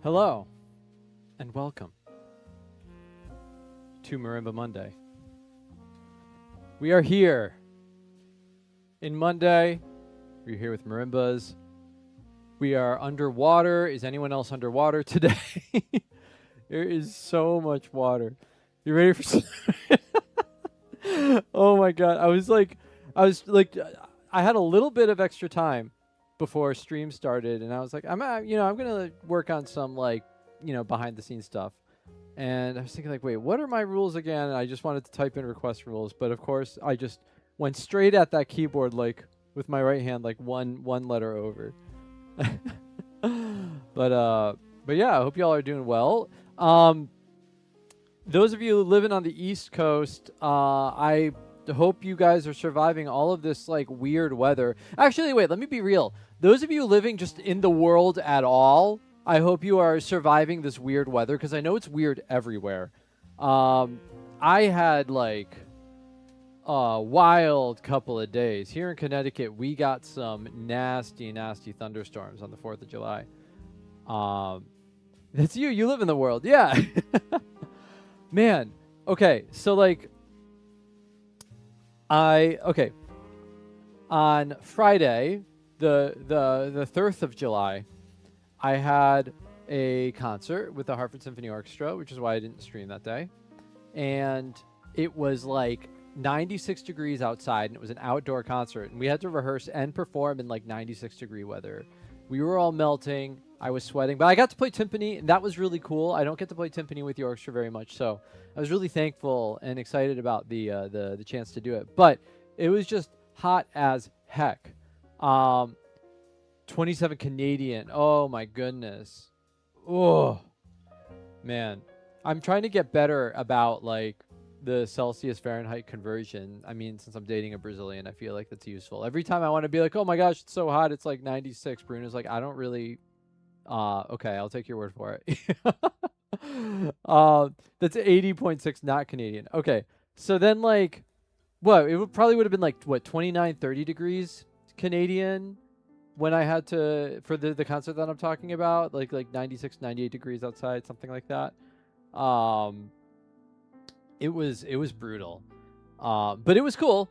Hello, and welcome to Marimba Monday. We are here in Monday. We're here with Marimbas. We are underwater. Is anyone else underwater today? There is so much water. You ready for Oh my God. I had a little bit of extra time before stream started, and I was like, I'm gonna work on some behind the scenes stuff. And I was thinking wait, what are my rules again? And I just wanted to type in request rules, but of course I just went straight at that keyboard with my right hand one letter over. But yeah, I hope y'all are doing well. Those of you living on the East Coast, I hope you guys are surviving all of this weird weather. Actually, wait, let me be real. Those of you living just in the world at all, I hope you are surviving this weird weather, because I know it's weird everywhere. I had a wild couple of days. Here in Connecticut, we got some nasty, nasty thunderstorms on the 4th of July. That's you. You live in the world. Yeah. Man. Okay. So on Friday, the 3rd of July, I had a concert with the Hartford Symphony Orchestra, which is why I didn't stream that day. And it was 96 degrees outside, and it was an outdoor concert, and we had to rehearse and perform in 96 degree weather. We were all melting. I was sweating, but I got to play timpani, and that was really cool. I don't get to play timpani with the orchestra very much, so I was really thankful and excited about the chance to do it. But it was just hot as heck. 27 Canadian. Oh my goodness. Oh man, I'm trying to get better about the Celsius Fahrenheit conversion. I mean, since I'm dating a Brazilian, I feel like that's useful. Every time I want to be oh my gosh, it's so hot, it's 96. Bruno's I don't really. Okay, I'll take your word for it. That's 80.6, not Canadian. Okay, so then what? It probably would have been 29, 30 degrees Canadian when I had to, for the concert that I'm talking about, 96, 98 degrees outside, something like that. It was brutal. But it was cool.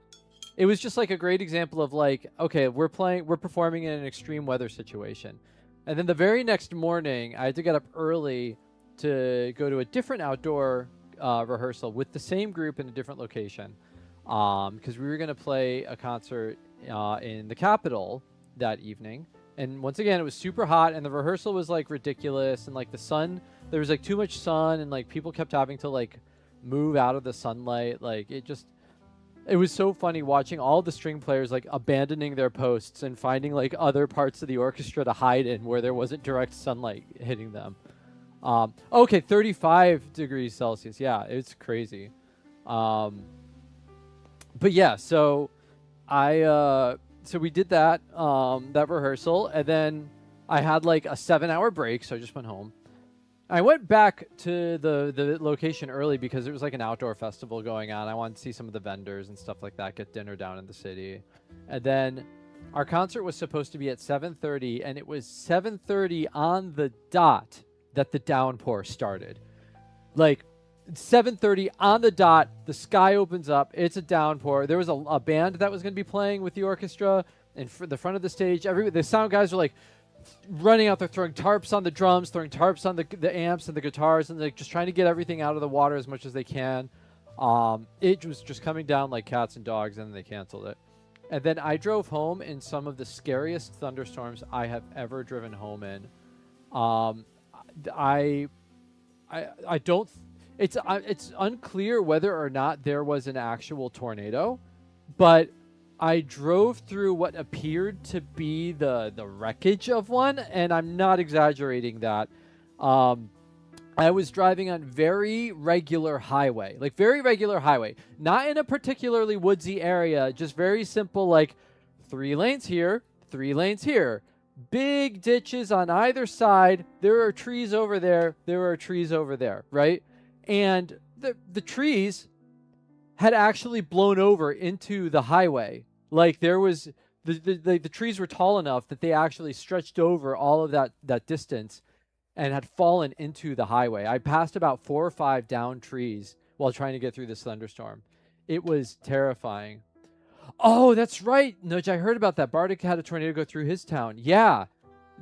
It was just a great example of okay, we're performing in an extreme weather situation. And then the very next morning, I had to get up early to go to a different outdoor rehearsal with the same group in a different location. Because we were going to play a concert in the Capitol that evening. And once again, it was super hot, and the rehearsal was ridiculous, and the sun, there was too much sun, and people kept having to move out of the sunlight. it was so funny watching all the string players like abandoning their posts and finding like other parts of the orchestra to hide in where there wasn't direct sunlight hitting them. Okay, 35 degrees Celsius. Yeah, it's crazy. But yeah, so so we did that that rehearsal, and then I had like a 7-hour break, so I just went home. I went back to the location early because there was like an outdoor festival going on. I wanted to see some of the vendors and stuff like that, get dinner down in the city. And then our concert was supposed to be at 7:30, and it was 7:30 on the dot that the downpour started. Like 7:30 on the dot, the sky opens up, it's a downpour. There was a band that was going to be playing with the orchestra in the front of the stage. The sound guys were like running out there, throwing tarps on the drums, throwing tarps on the amps and the guitars, and like just trying to get everything out of the water as much as they can. It was just coming down like cats and dogs, and they canceled it. And then I drove home in some of the scariest thunderstorms I have ever driven home in. I don't. It's unclear whether or not there was an actual tornado, but I drove through what appeared to be the wreckage of one, and I'm not exaggerating that. I was driving on very regular highway, not in a particularly woodsy area, just very simple, like 3 lanes here, 3 lanes here, big ditches on either side. There are trees over there. There are trees over there, right? And the trees had actually blown over into the highway. Like there was the trees were tall enough that they actually stretched over all of that distance and had fallen into the highway. I passed about 4 or 5 down trees while trying to get through this thunderstorm. It was terrifying. Oh, that's right, Nudge. I heard about that. Bardic had a tornado go through his town. Yeah,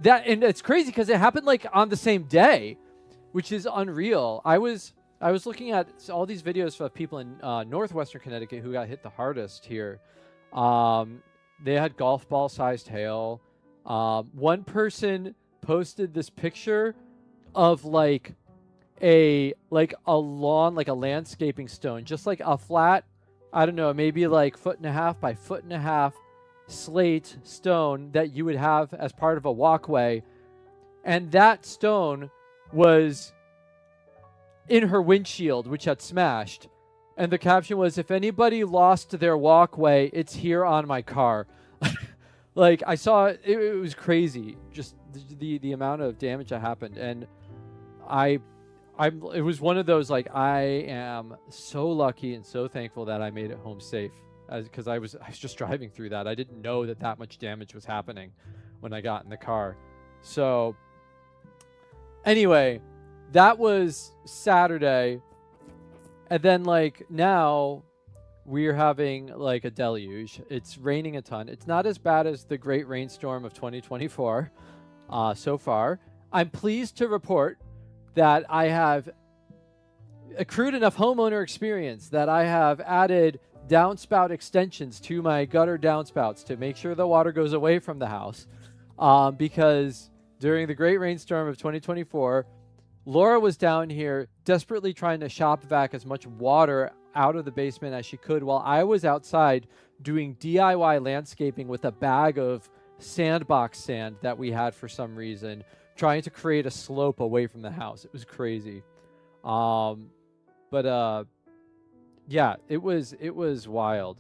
and it's crazy because it happened like on the same day, which is unreal. I was looking at all these videos of people in northwestern Connecticut who got hit the hardest here. They had golf ball sized hail. One person posted this picture of like a lawn, like a landscaping stone, just like a flat, I don't know, maybe like 1.5 by 1.5 slate stone that you would have as part of a walkway. And that stone was in her windshield, which had smashed. And the caption was, "If anybody lost their walkway, it's here on my car." Like I saw it, it was crazy. Just the amount of damage that happened. And it was one of those, like, I am so lucky and so thankful that I made it home safe, because I was just driving through that. I didn't know that much damage was happening when I got in the car. So anyway, that was Saturday. And then like now we're having like a deluge. It's raining a ton. It's not as bad as the great rainstorm of 2024 so far. I'm pleased to report that I have accrued enough homeowner experience that I have added downspout extensions to my gutter downspouts to make sure the water goes away from the house. Because during the great rainstorm of 2024, Laura was down here desperately trying to shop vac as much water out of the basement as she could, while I was outside doing DIY landscaping with a bag of sandbox sand that we had for some reason, trying to create a slope away from the house. It was crazy. Yeah, it was wild.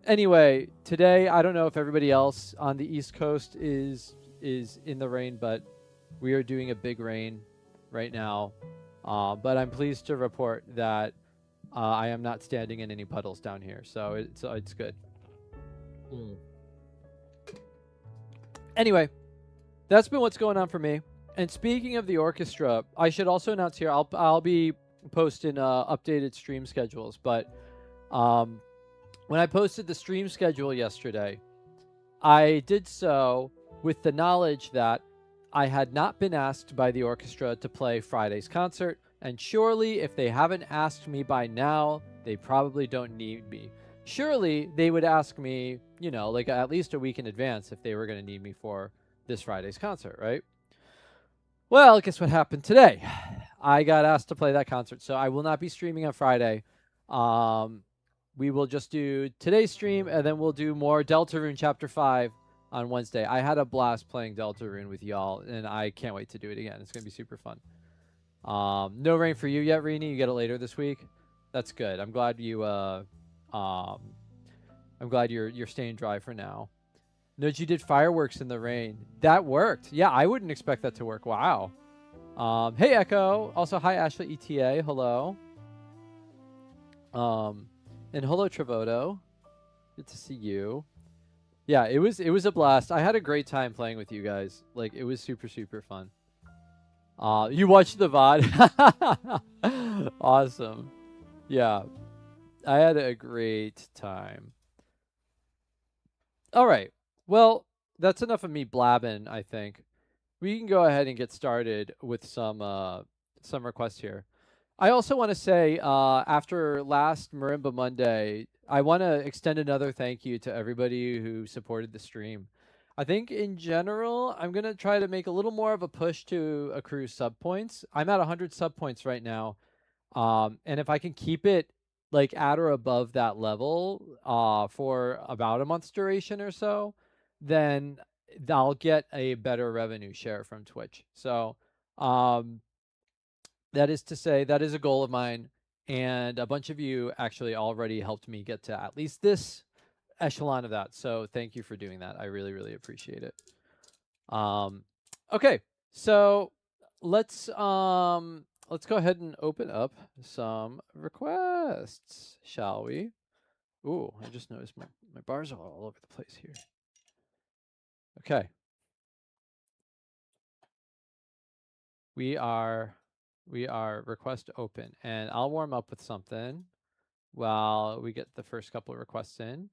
Anyway, today, I don't know if everybody else on the East Coast is in the rain, but we are doing a big rain right now. But I'm pleased to report that I am not standing in any puddles down here, so it's good. Anyway, that's been what's going on for me. And speaking of the orchestra, I should also announce here, I'll be posting updated stream schedules. But when I posted the stream schedule yesterday, I did so with the knowledge that I had not been asked by the orchestra to play Friday's concert, and surely if they haven't asked me by now, they probably don't need me. Surely they would ask me, like at least a week in advance if they were going to need me for this Friday's concert, right? Well, guess what happened today? I got asked to play that concert, so I will not be streaming on Friday. we will just do today's stream, and then we'll do more Deltarune Chapter 5 on Wednesday. I had a blast playing Deltarune with y'all, and I can't wait to do it again. It's going to be super fun. No rain for you yet, Rini. You get it later this week. That's good. I'm glad you I'm glad you're staying dry for now. Nudge, you did fireworks in the rain. That worked. Yeah, I wouldn't expect that to work. Wow. Hey Echo. Also, hi Ashley ETA. Hello. And hello Travoto. Good to see you. Yeah, it was a blast. I had a great time playing with you guys. Like, it was super fun. You watched the VOD? Awesome. Yeah. I had a great time. All right. Well, that's enough of me blabbing, I think. We can go ahead and get started with some requests here. I also want to say, after last Marimba Monday, I want to extend another thank you to everybody who supported the stream. I think in general, I'm going to try to make a little more of a push to accrue sub points. I'm at 100 sub points right now. And if I can keep it like at or above that level for about a month's duration or so, then I'll get a better revenue share from Twitch. So that is to say, that is a goal of mine. And a bunch of you actually already helped me get to at least this echelon of that. So thank you for doing that. I really appreciate it. Okay, so let's go ahead and open up some requests, shall we? Ooh, I just noticed my bars are all over the place here. Okay. We are request open, and I'll warm up with something while we get the first couple of requests in.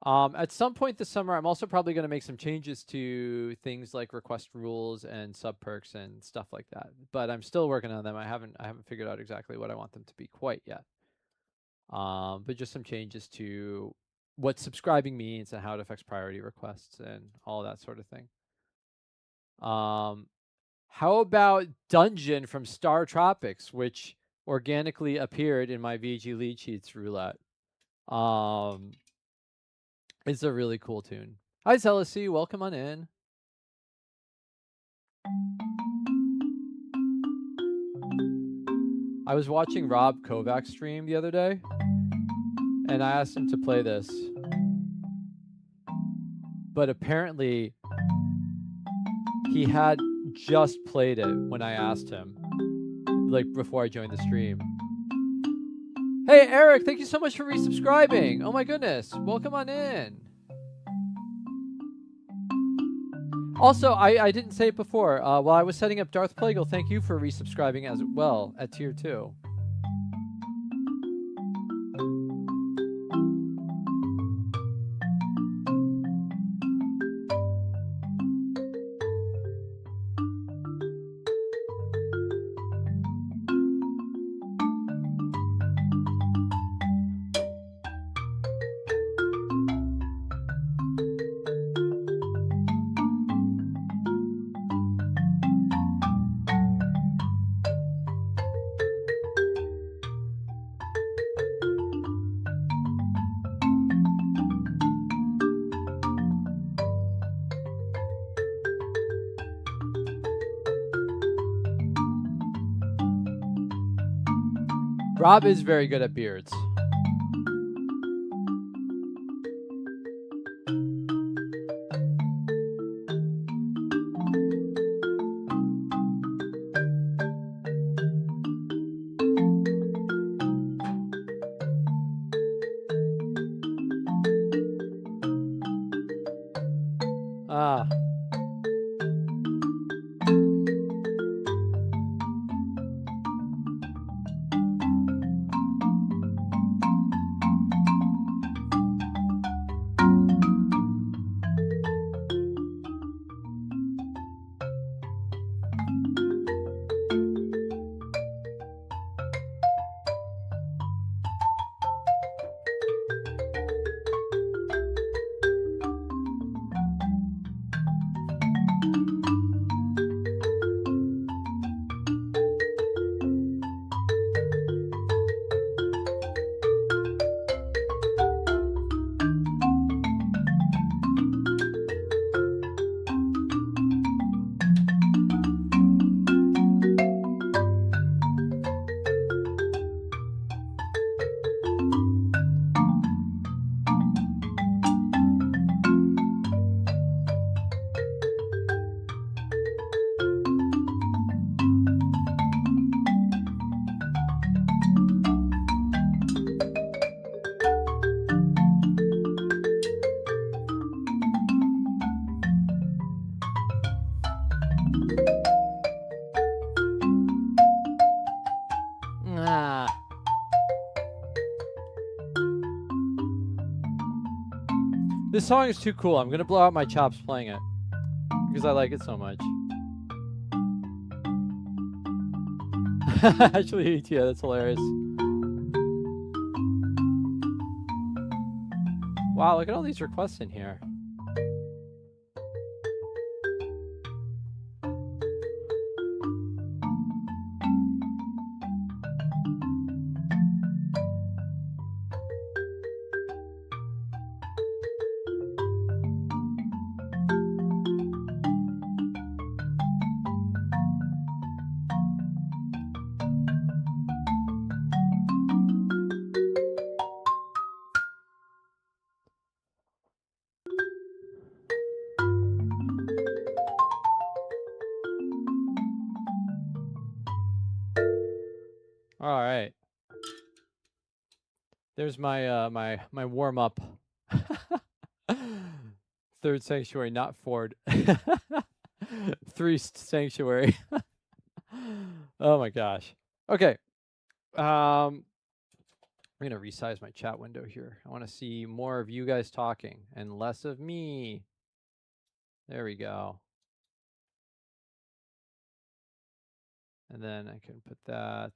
At some point this summer, I'm also probably going to make some changes to things like request rules and sub perks and stuff like that. But I'm still working on them. I haven't figured out exactly what I want them to be quite yet. But just some changes to what subscribing means and how it affects priority requests and all that sort of thing. How about Dungeon from Star Tropics, which organically appeared in my VG lead sheets roulette? It's a really cool tune. Hi, Zealousy. Welcome on in. I was watching Rob Kovacs stream the other day, and I asked him to play this. But apparently, he had just played it when I asked him, like before I joined the stream. Hey, Eric, thank you so much for resubscribing. Oh my goodness. Welcome on in. Also, I didn't say it before. While I was setting up Darth Plagueis, thank you for resubscribing as well at tier 2. Rob is very good at beards. Ah. This song is too cool. I'm gonna blow out my chops playing it because I like it so much. Actually, yeah, that's hilarious. Wow, look at all these requests in here. All right. There's my my warm up. Third sanctuary, not Ford. Three sanctuary. Oh my gosh. Okay. I'm gonna resize my chat window here. I want to see more of you guys talking and less of me. There we go. And then I can put that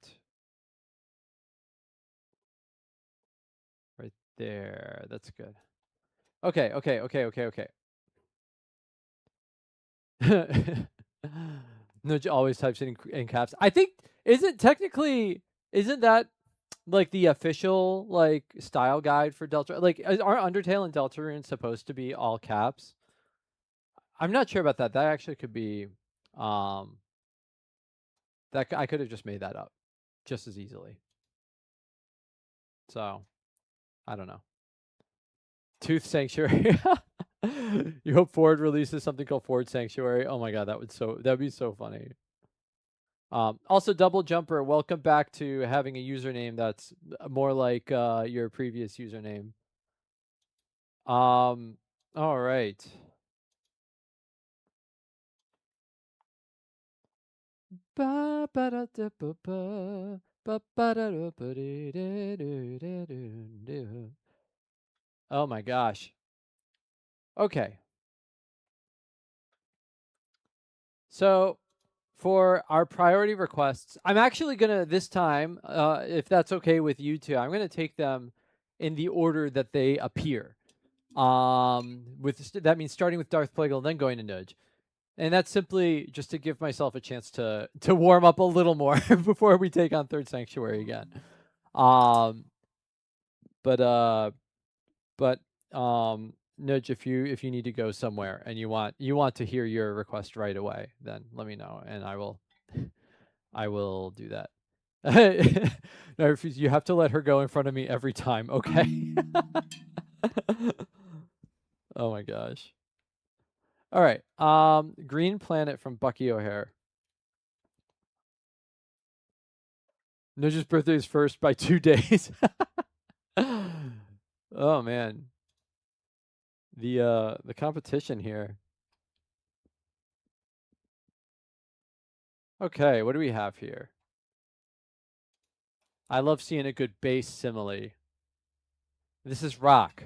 right there. That's good. Okay, okay. Nudge always types in caps. I think isn't that like the official like style guide for Delta? Like are Undertale and Deltarune supposed to be all caps? I'm not sure about that. That actually could be that I could have just made that up just as easily. So, I don't know. Tooth Sanctuary. You hope Ford releases something called Ford Sanctuary. Oh my god, that'd be so funny. Also, Double Jumper, welcome back to having a username that's more like your previous username. All right. Oh my gosh. Okay. So for our priority requests, I'm actually gonna this time, if that's okay with you two, I'm gonna take them in the order that they appear. That means starting with Darth Plagueis, then going to Nudge, and that's simply just to give myself a chance to warm up a little more before we take on Third Sanctuary again. But Nudge, if you need to go somewhere and you want to hear your request right away, then let me know and I will do that. No, you have to let her go in front of me every time, okay? Oh my gosh. All right. Green Planet from Bucky O'Hare. Nudge's birthday is first by 2 days. Oh man. The competition here. Okay, what do we have here? I love seeing a good bass simile. This is rock.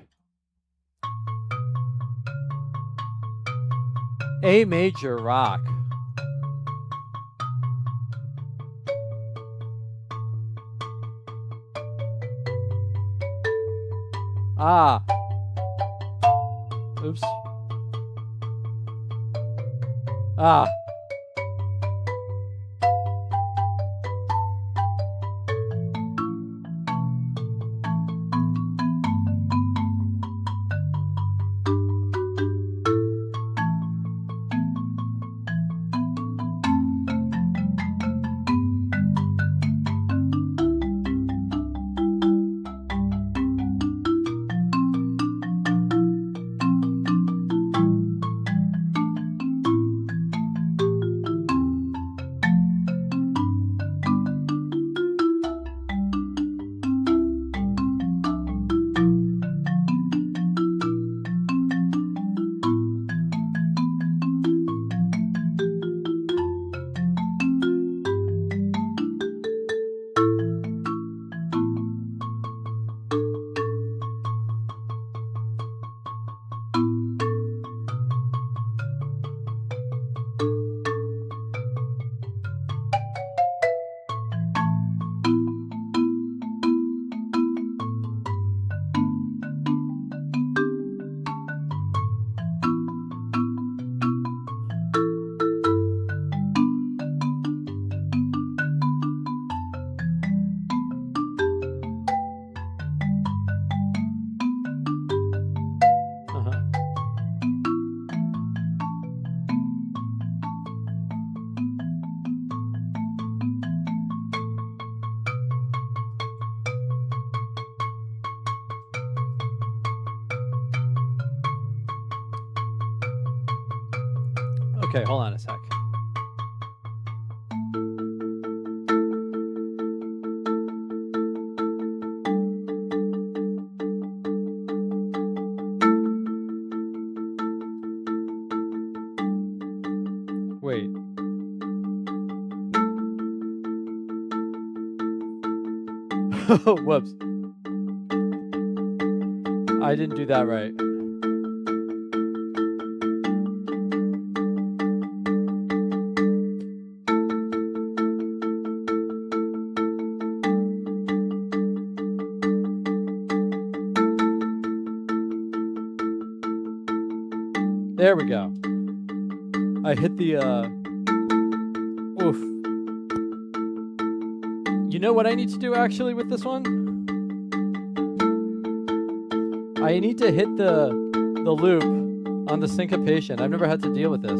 A major rock. Ah. Oops. Ah. Okay, hold on a sec. Wait. Whoops. I didn't do that right. There we go. I hit the, oof. You know what I need to do actually with this one? I need to hit the loop on the syncopation. I've never had to deal with this.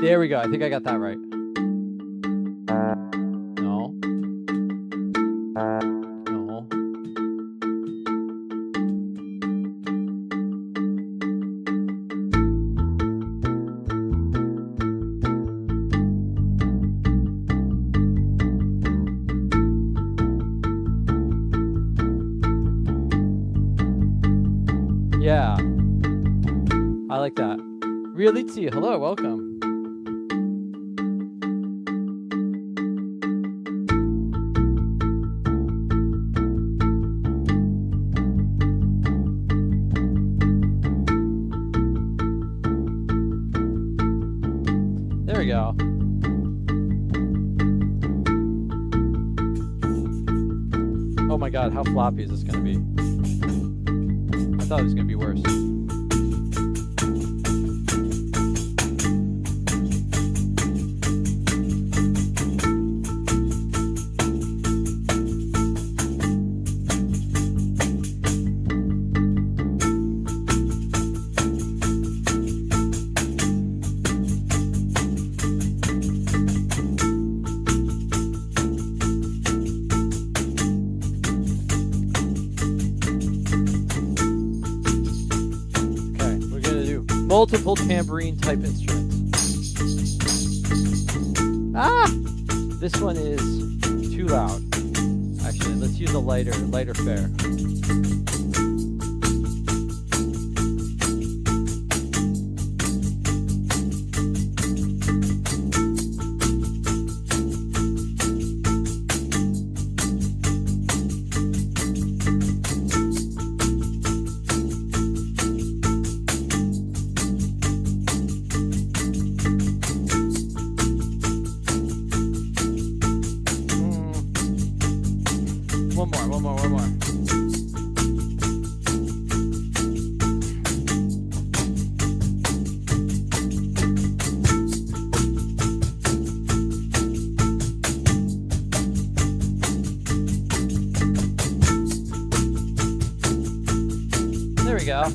There we go. I think I got that right. No. No. Yeah. I like that. Realitzi, hello, welcome. There we go. Oh my god, how floppy is this going to be? I thought it was going to be worse. Multiple tambourine type instruments. Ah! This one is too loud. Actually, let's use a lighter fare. One more. There we go.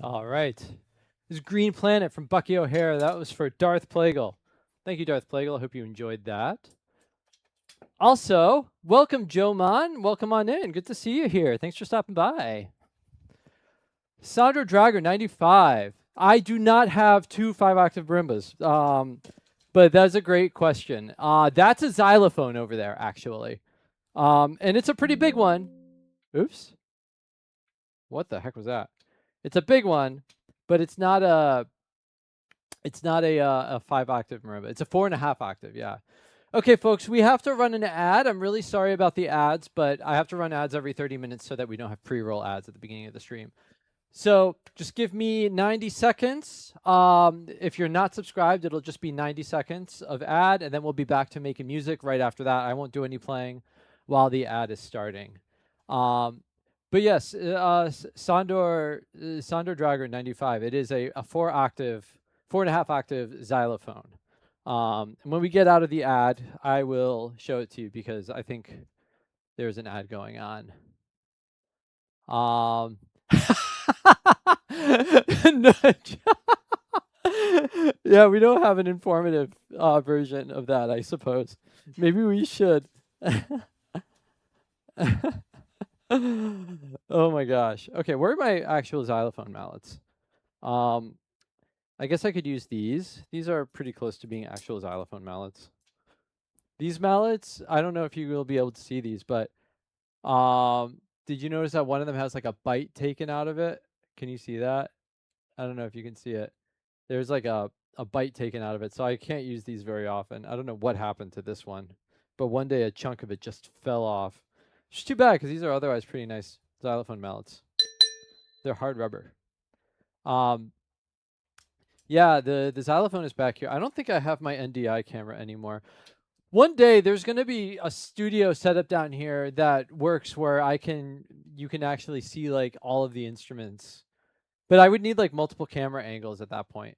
All right. This is Green Planet from Bucky O'Hare. That was for Darth Plagal. Thank you, Darth Plagal. I hope you enjoyed that. Also, welcome, Joe Mon. Welcome on in. Good to see you here. Thanks for stopping by. Sandro Drager, 95. I do not have two 5-octave marimbas, but that's a great question. That's a xylophone over there, actually. And it's a pretty big one. Oops. What the heck was that? It's a big one, but it's not a 5-octave marimba. It's a 4.5 octave, yeah. Okay, folks, we have to run an ad. I'm really sorry about the ads, but I have to run ads every 30 minutes so that we don't have pre-roll ads at the beginning of the stream. So just give me 90 seconds. If you're not subscribed, it'll just be 90 seconds of ad, and then we'll be back to making music right after that. I won't do any playing while the ad is starting. But yes, Sandor Drager 95. It is a 4.5 octave xylophone. And when we get out of the ad, I will show it to you because I think there's an ad going on. Yeah, we don't have an informative version of that, I suppose. Maybe we should. Oh my gosh. Okay, where are my actual xylophone mallets? I guess I could use these. These are pretty close to being actual xylophone mallets. These mallets, I don't know if you will be able to see these, but did you notice that one of them has like a bite taken out of it? Can you see that? I don't know if you can see it. There's like a bite taken out of it, so I can't use these very often. I don't know what happened to this one, but one day a chunk of it just fell off. It's too bad because these are otherwise pretty nice xylophone mallets. They're hard rubber. Yeah, the xylophone is back here. I don't think I have my NDI camera anymore. One day there's going to be a studio set up down here that works where you can actually see like all of the instruments. But I would need like multiple camera angles at that point.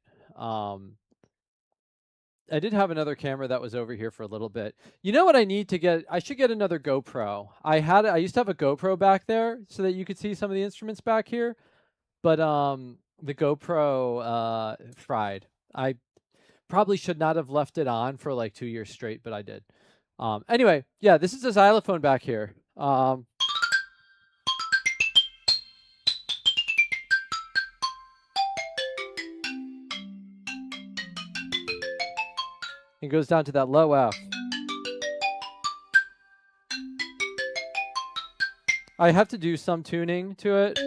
I did have another camera that was over here for a little bit. You know what I need to get? I should get another GoPro. I used to have a GoPro back there so that you could see some of the instruments back here. But the GoPro fried. I probably should not have left it on for like 2 years straight, but I did. Anyway, yeah, this is a xylophone back here. It goes down to that low F. I have to do some tuning to it.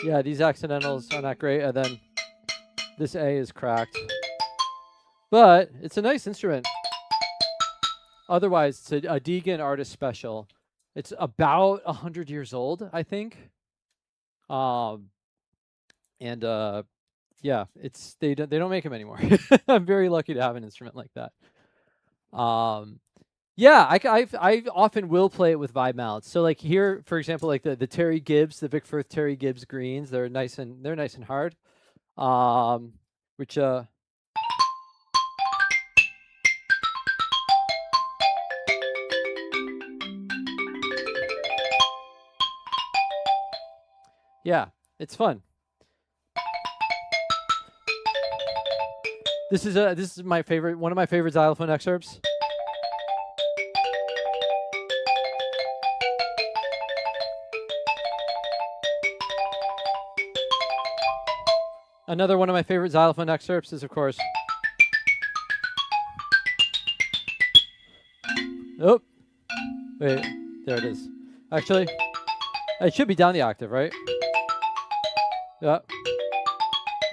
Yeah, these accidentals are not great, and then this A is cracked. But it's a nice instrument. Otherwise, it's a Deegan artist special. It's about 100 years old, I think. Yeah, they don't make them anymore. I'm very lucky to have an instrument like that. Yeah, I often will play it with vibe mallets. So like here, for example, like the Terry Gibbs, the Vic Firth Terry Gibbs greens, they're nice and hard. Which yeah, it's fun. This is my favorite, one of my favorite xylophone excerpts. Another one of my favorite xylophone excerpts is, of course, oh, wait, there it is. Actually, it should be down the octave, right? Yeah.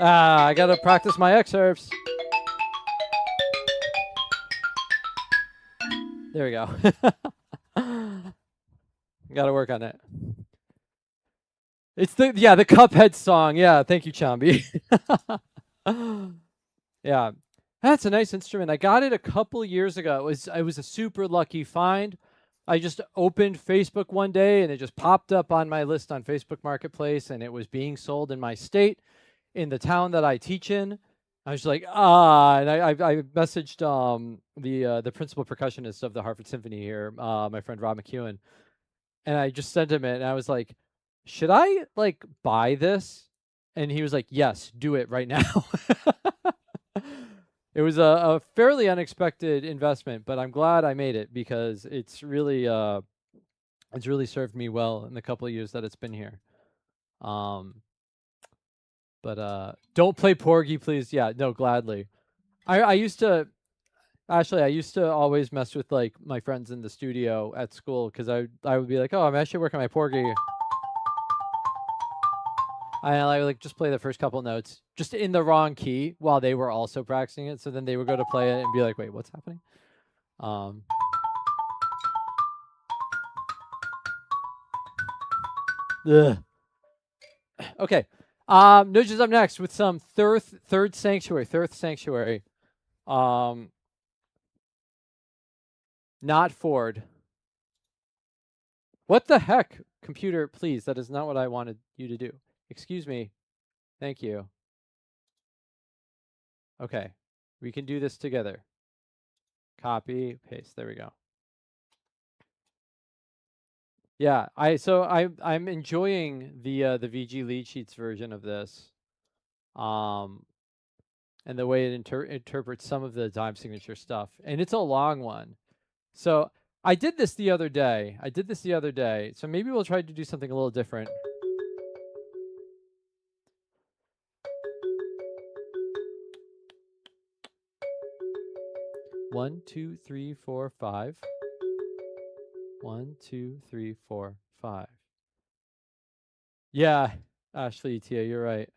I gotta practice my excerpts. There we go. Gotta work on it. It's the Cuphead song. Yeah, thank you, Chambi. Yeah, that's a nice instrument. I got it a couple years ago. It was a super lucky find. I just opened Facebook one day and it just popped up on my list on Facebook Marketplace, and it was being sold in my state, in the town that I teach in. I was like, and I messaged the principal percussionist of the Hartford Symphony here, my friend Rob McEwen, and I just sent him it, and I was like, should I like buy this? And he was like, yes, do it right now. It was a fairly unexpected investment, but I'm glad I made it because it's really served me well in the couple of years that it's been here. But don't play Porgy, please. Yeah, no, gladly. I used to actually I used to always mess with like my friends in the studio at school because I would be like, oh, I'm actually working my Porgy. I would like just play the first couple notes just in the wrong key while they were also practicing it. So then they would go to play it and be like, wait, what's happening? Um, ugh. Okay. Nudge is up next with some third sanctuary. Not Ford. What the heck? Computer, please. That is not what I wanted you to do. Excuse me. Thank you. Okay. We can do this together. Copy, paste. There we go. Yeah, I'm enjoying the VG lead sheets version of this. And the way it interprets some of the time signature stuff. And it's a long one. So I did this the other day. So maybe we'll try to do something a little different. One, two, three, four, five. 1, 2, 3, 4, 5. Yeah, Ashley, Tia, you're right.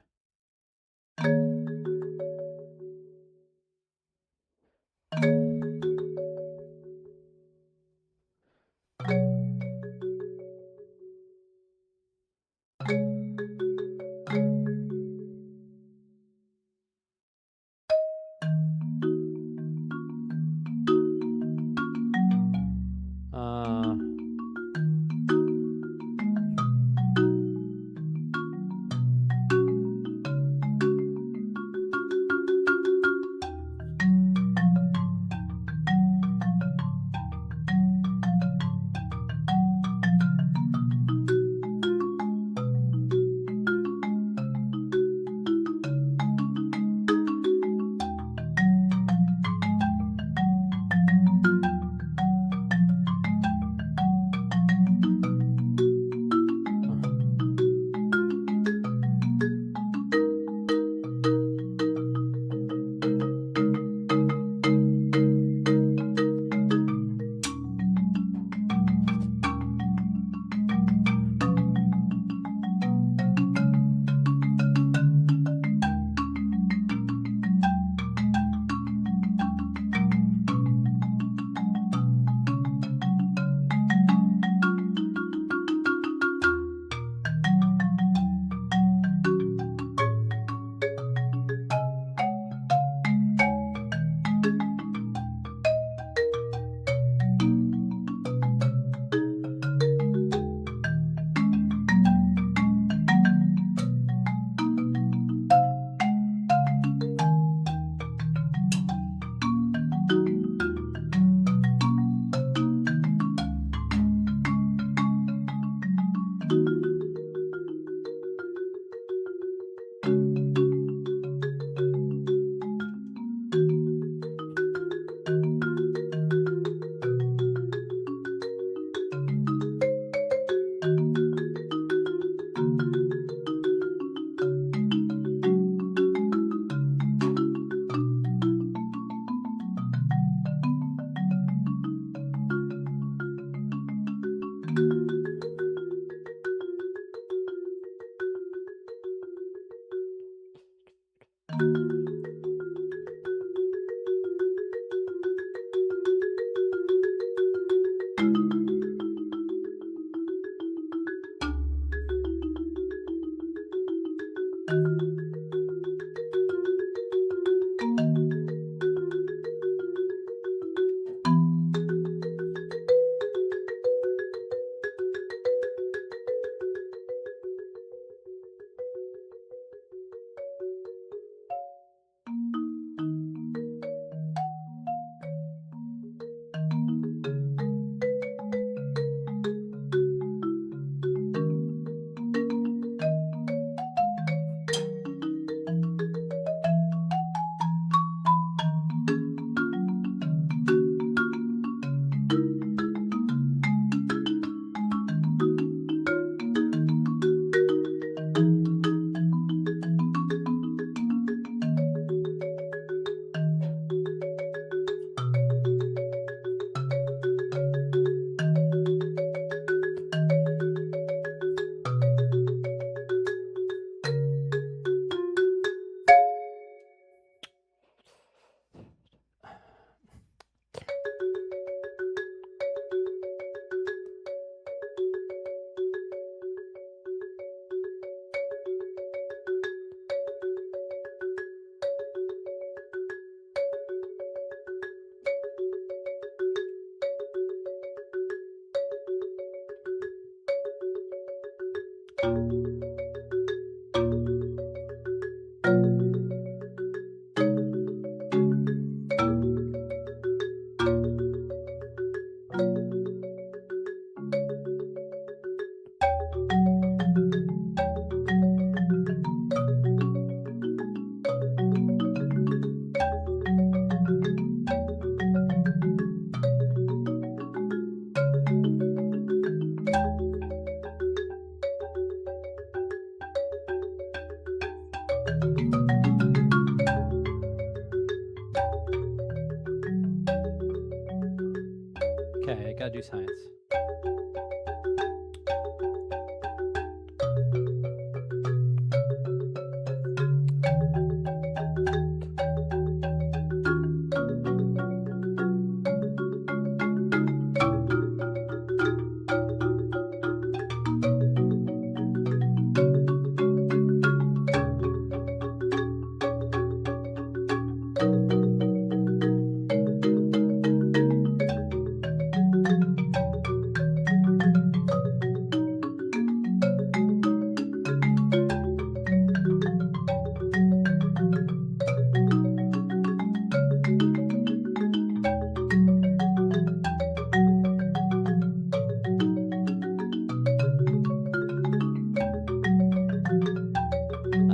Okay, I gotta do science.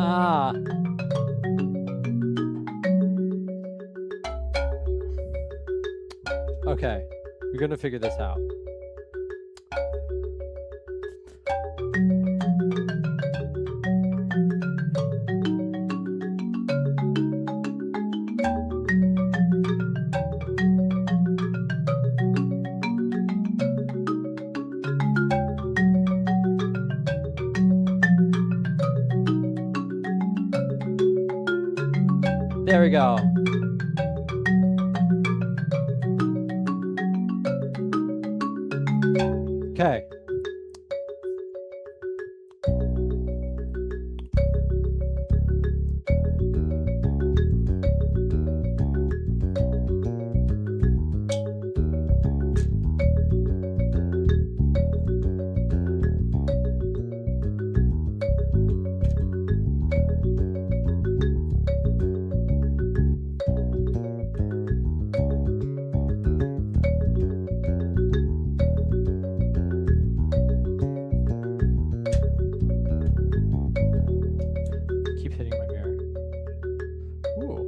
Ah. Okay, we're gonna figure this out. There we go. Okay. Keep hitting my mirror. Ooh.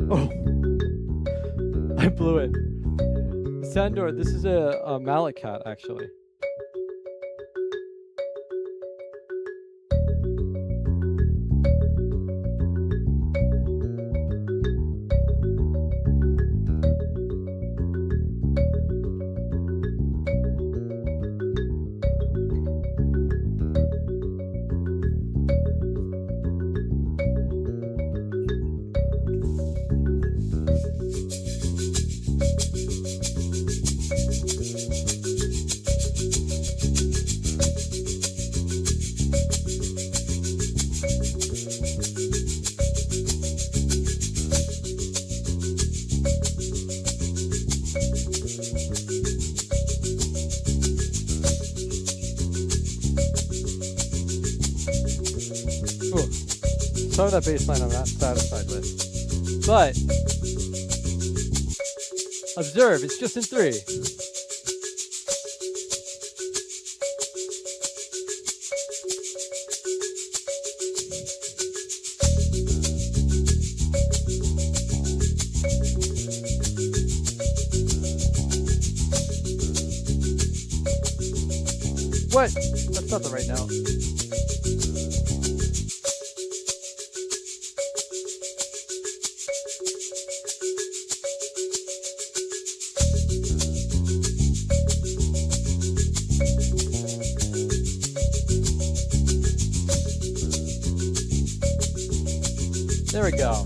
Oh, I blew it. Sandor, this is a mallet cat, actually. Some of that bass line I'm not satisfied with. But observe, it's just in 3. What? That's not the right note. There we go.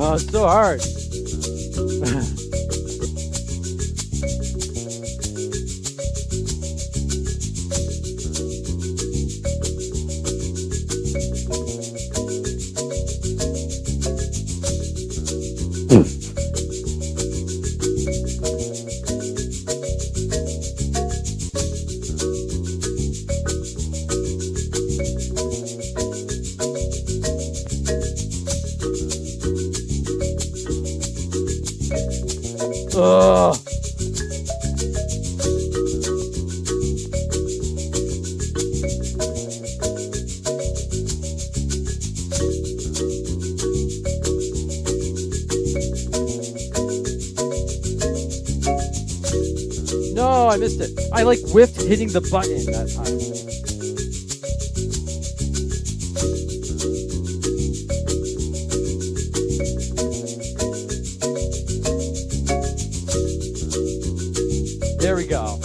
Oh, it's so hard. Ugh. No, I missed it. I like whiffed hitting the button that time. There we go.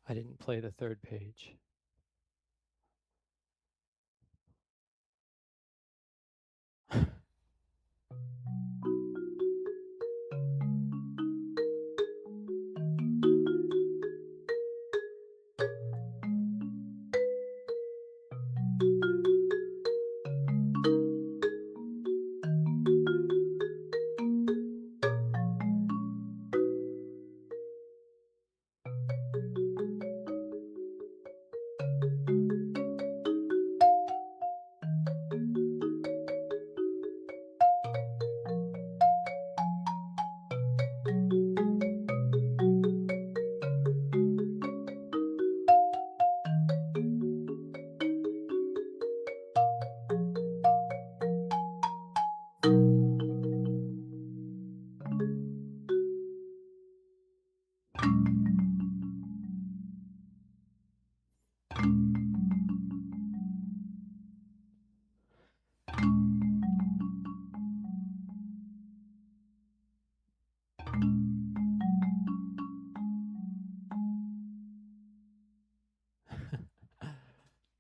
I didn't play the third page.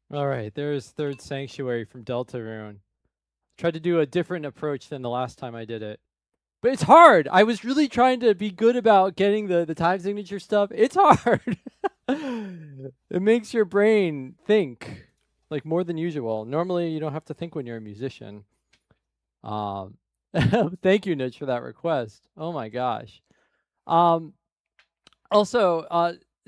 All right, there's Third Sanctuary from Deltarune. Tried to do a different approach than the last time I did it. But it's hard. I was really trying to be good about getting the time signature stuff. It's hard. It makes your brain think like more than usual. Normally you don't have to think when you're a musician. Thank you, Nitch, for that request. Oh my gosh. Also,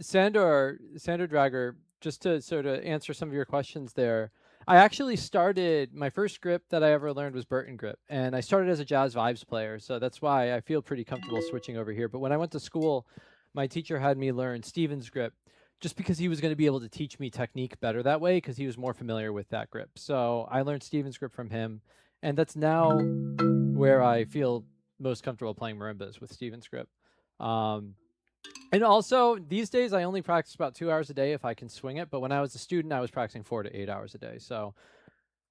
Sandor Dragger, just to sort of answer some of your questions there, I actually started, my first grip that I ever learned was Burton grip, and I started as a jazz vibes player, so that's why I feel pretty comfortable switching over here. But when I went to school, my teacher had me learn Stevens grip, just because he was going to be able to teach me technique better that way, because he was more familiar with that grip. So I learned Stevens grip from him, and that's now where I feel most comfortable playing marimbas, with Stevens grip. And also, these days, I only practice about 2 hours a day if I can swing it. But when I was a student, I was practicing 4 to 8 hours a day. So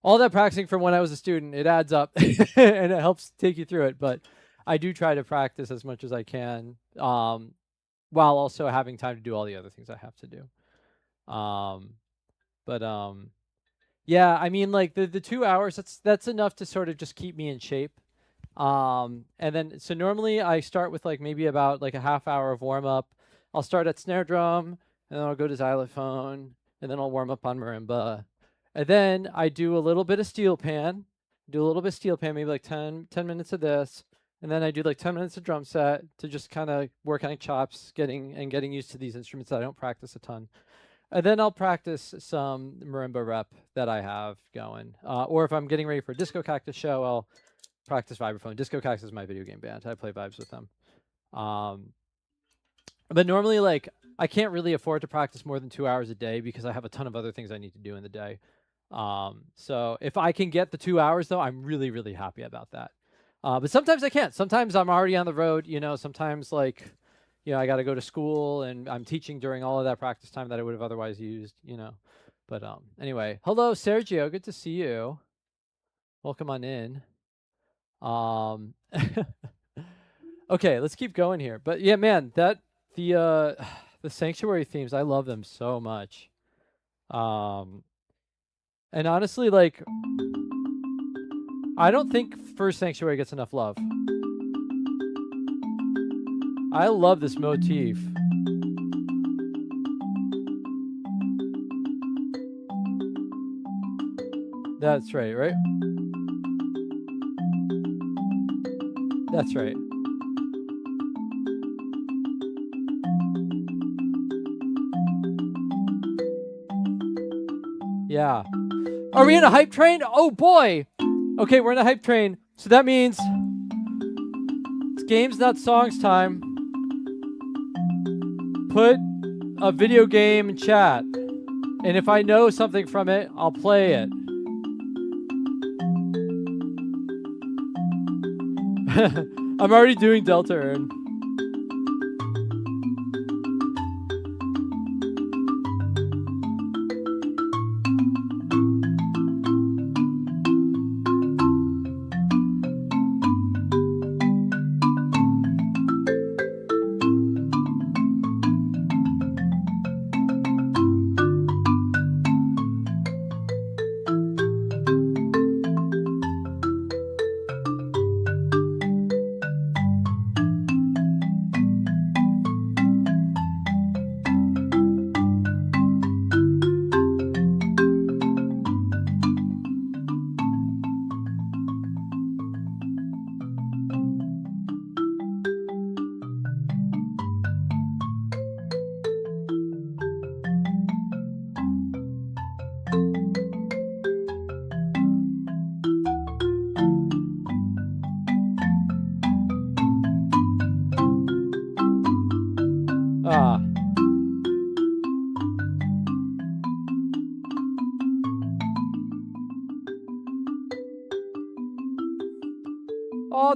all that practicing from when I was a student, it adds up and it helps take you through it. But I do try to practice as much as I can, while also having time to do all the other things I have to do. Yeah, I mean, like the 2 hours, that's enough to sort of just keep me in shape. And then, so normally I start with like maybe about like a half hour of warm up. I'll start at snare drum, and then I'll go to xylophone, and then I'll warm up on marimba. And then I do a little bit of steel pan, maybe like 10 minutes of this. And then I do like 10 minutes of drum set to just kind of work on chops, getting used to these instruments that I don't practice a ton. And then I'll practice some marimba rep that I have going. Or if I'm getting ready for a Disco Cactus show, I'll practice vibraphone. Disco Cactus is my video game band. I play vibes with them. But normally, like, I can't really afford to practice more than 2 hours a day because I have a ton of other things I need to do in the day. So if I can get the 2 hours, though, I'm really, really happy about that. But sometimes I can't. Sometimes I'm already on the road, you know, sometimes, like, you know, I got to go to school and I'm teaching during all of that practice time that I would have otherwise used, you know. But anyway, hello, Sergio. Good to see you. Welcome on in. Okay, let's keep going here. But yeah, man, the sanctuary themes, I love them so much. And honestly, like, I don't think First Sanctuary gets enough love. I love this motif. That's right, right? That's right. Yeah. Are we in a hype train? Oh boy! Okay, we're in a hype train. So that means it's games, not songs time. Put a video game in chat. And if I know something from it, I'll play it. I'm already doing Deltarune.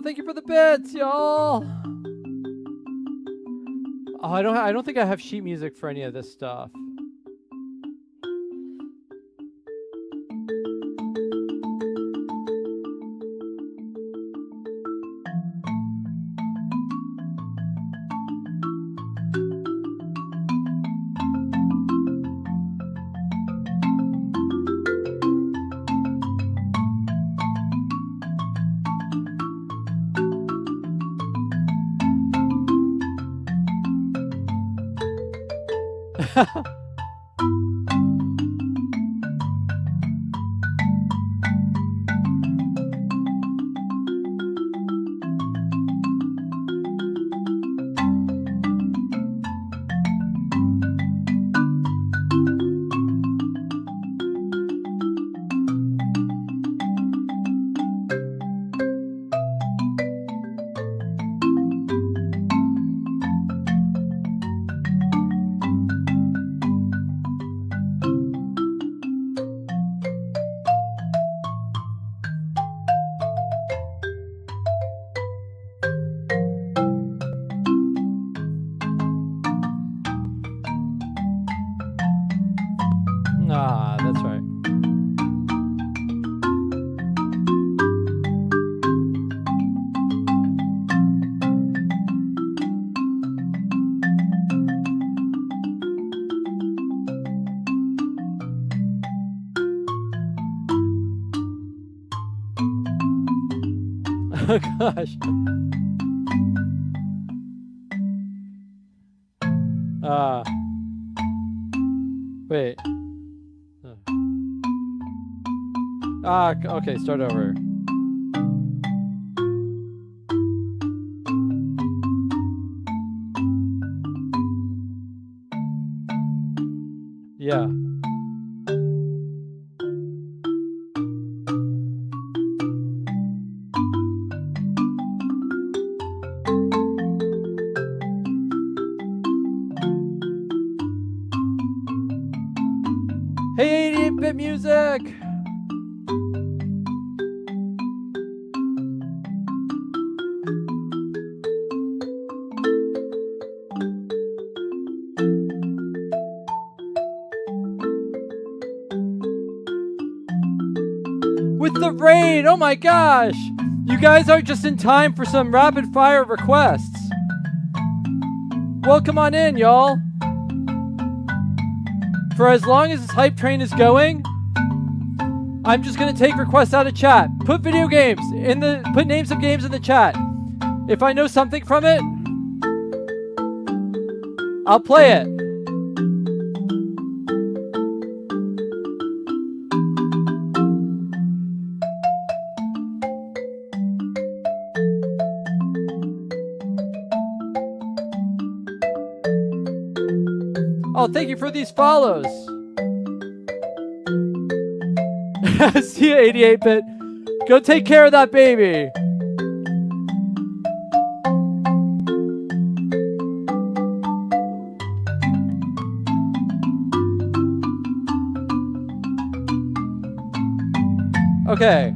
thank you for the bits, y'all. Oh, I don't think I have sheet music for any of this stuff. Ah, that's right. Oh gosh. Wait. Okay, start over. Yeah. Hey, 88-bit music! With the raid! Oh my gosh! You guys are just in time for some rapid fire requests. Welcome on in, y'all. For as long as this hype train is going, I'm just gonna take requests out of chat. Put video games put names of games in the chat. If I know something from it, I'll play it. Oh, thank you for these follows. See you, 88-bit. Go take care of that baby. Okay.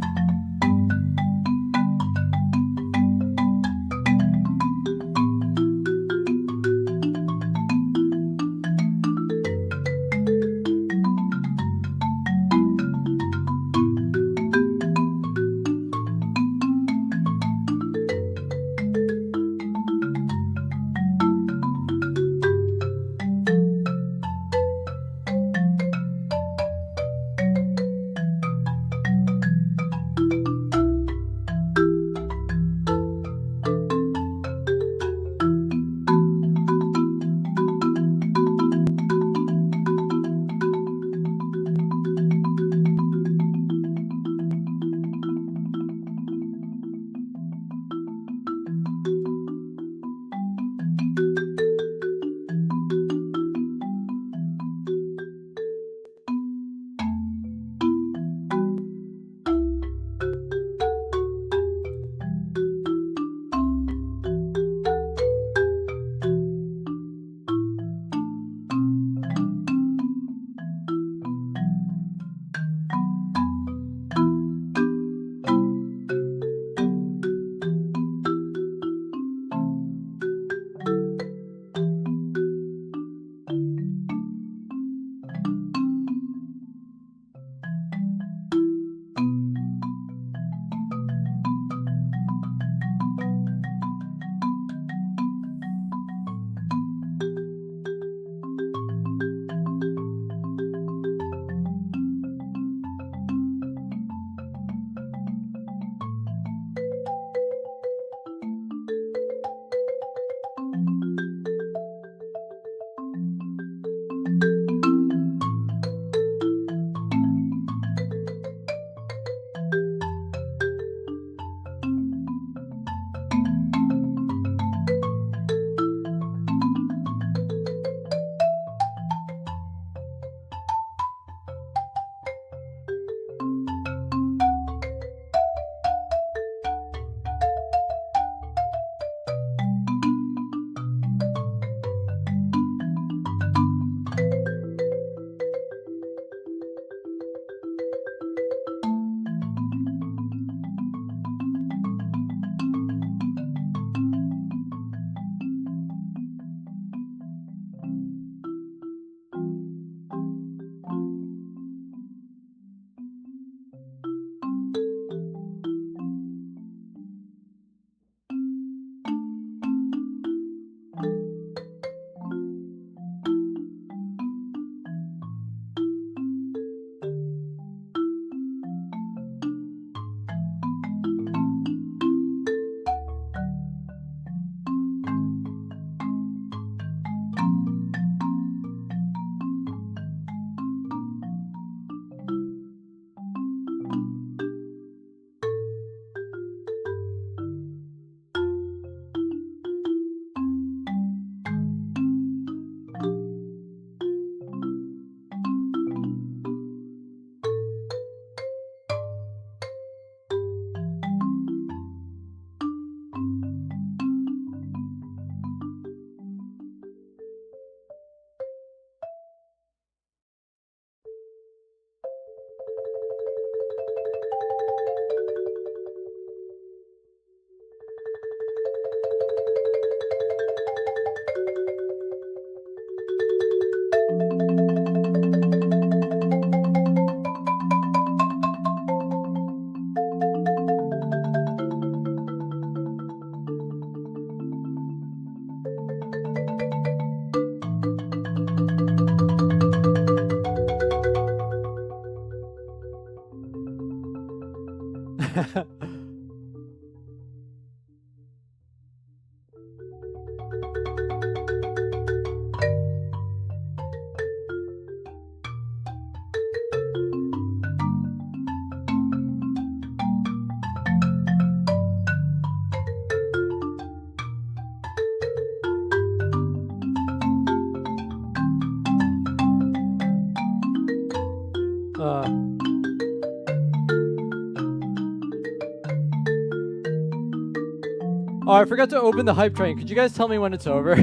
Oh, I forgot to open the hype train. Could you guys tell me when it's over?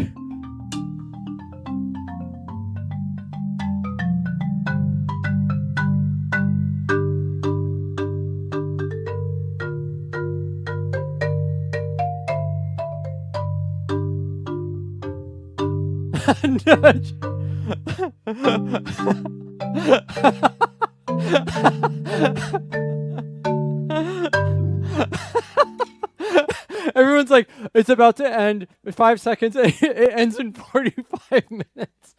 Nudge. Everyone's like, it's about to end in 5 seconds. It ends in 45 minutes.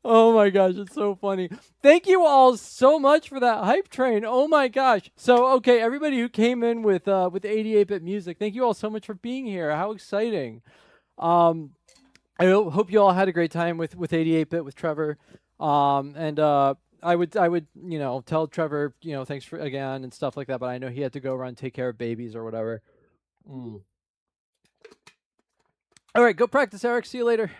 Oh my gosh, it's so funny. Thank you all so much for that hype train. Oh my gosh. So, okay, everybody who came in with 88-bit music, thank you all so much for being here. How exciting. I hope you all had a great time with 88-bit with Trevor. I would, tell Trevor, thanks for again and stuff like that, but I know he had to go run, take care of babies or whatever. All right, go practice, Eric. See you later.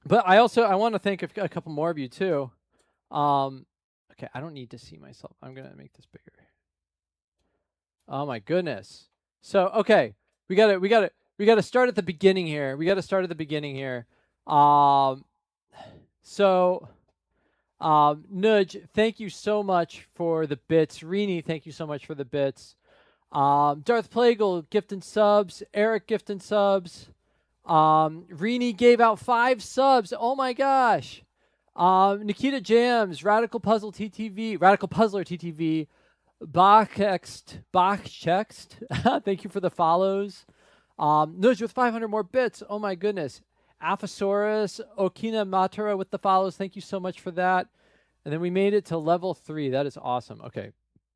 But I want to thank a couple more of you too. Okay, I don't need to see myself. I'm going to make this bigger. Oh my goodness. So, okay, we got to start at the beginning here. Nudge, thank you so much for the bits. Rini, thank you so much for the bits. Darth Plagle, gifting subs. Eric, gifting subs. Rini gave out 5 subs. Oh my gosh. Nikita Jams, Radical Puzzler TTV, Bachxt. Thank you for the follows. Nudge with 500 more bits. Oh my goodness. Alphasaurus, Okina Matara with the follows. Thank you so much for that. And then we made it to level 3. That is awesome. Okay.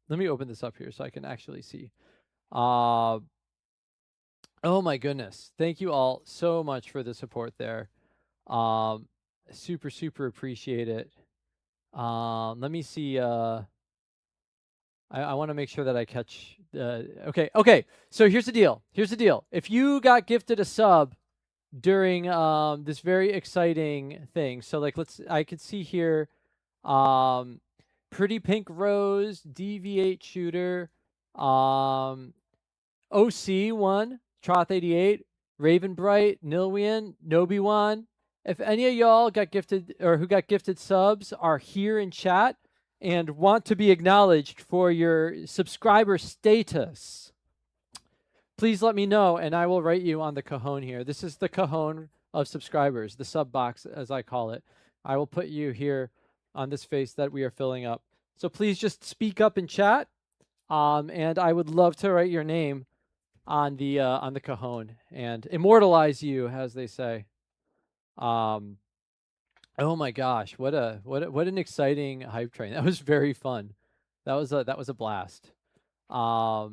Let me open this up here so I can actually see. Oh my goodness. Thank you all so much for the support there. Super, super appreciate it. Let me see. I want to make sure that I catch. Okay. So here's the deal. If you got gifted a sub during this very exciting thing, so like I could see here, Pretty Pink Rose, DV8 Shooter, OC1, Troth88, Raven Bright, Nilwian, Nobi1. If any of y'all got gifted or who got gifted subs are here in chat and want to be acknowledged for your subscriber status, please let me know and I will write you on the cajon here. This is the cajon of subscribers, the sub box as I call it. I will put you here on this face that we are filling up. So please just speak up in chat, and I would love to write your name on the cajon and immortalize you, as they say. Oh my gosh, what an exciting hype train. That was very fun. That was a blast. Oh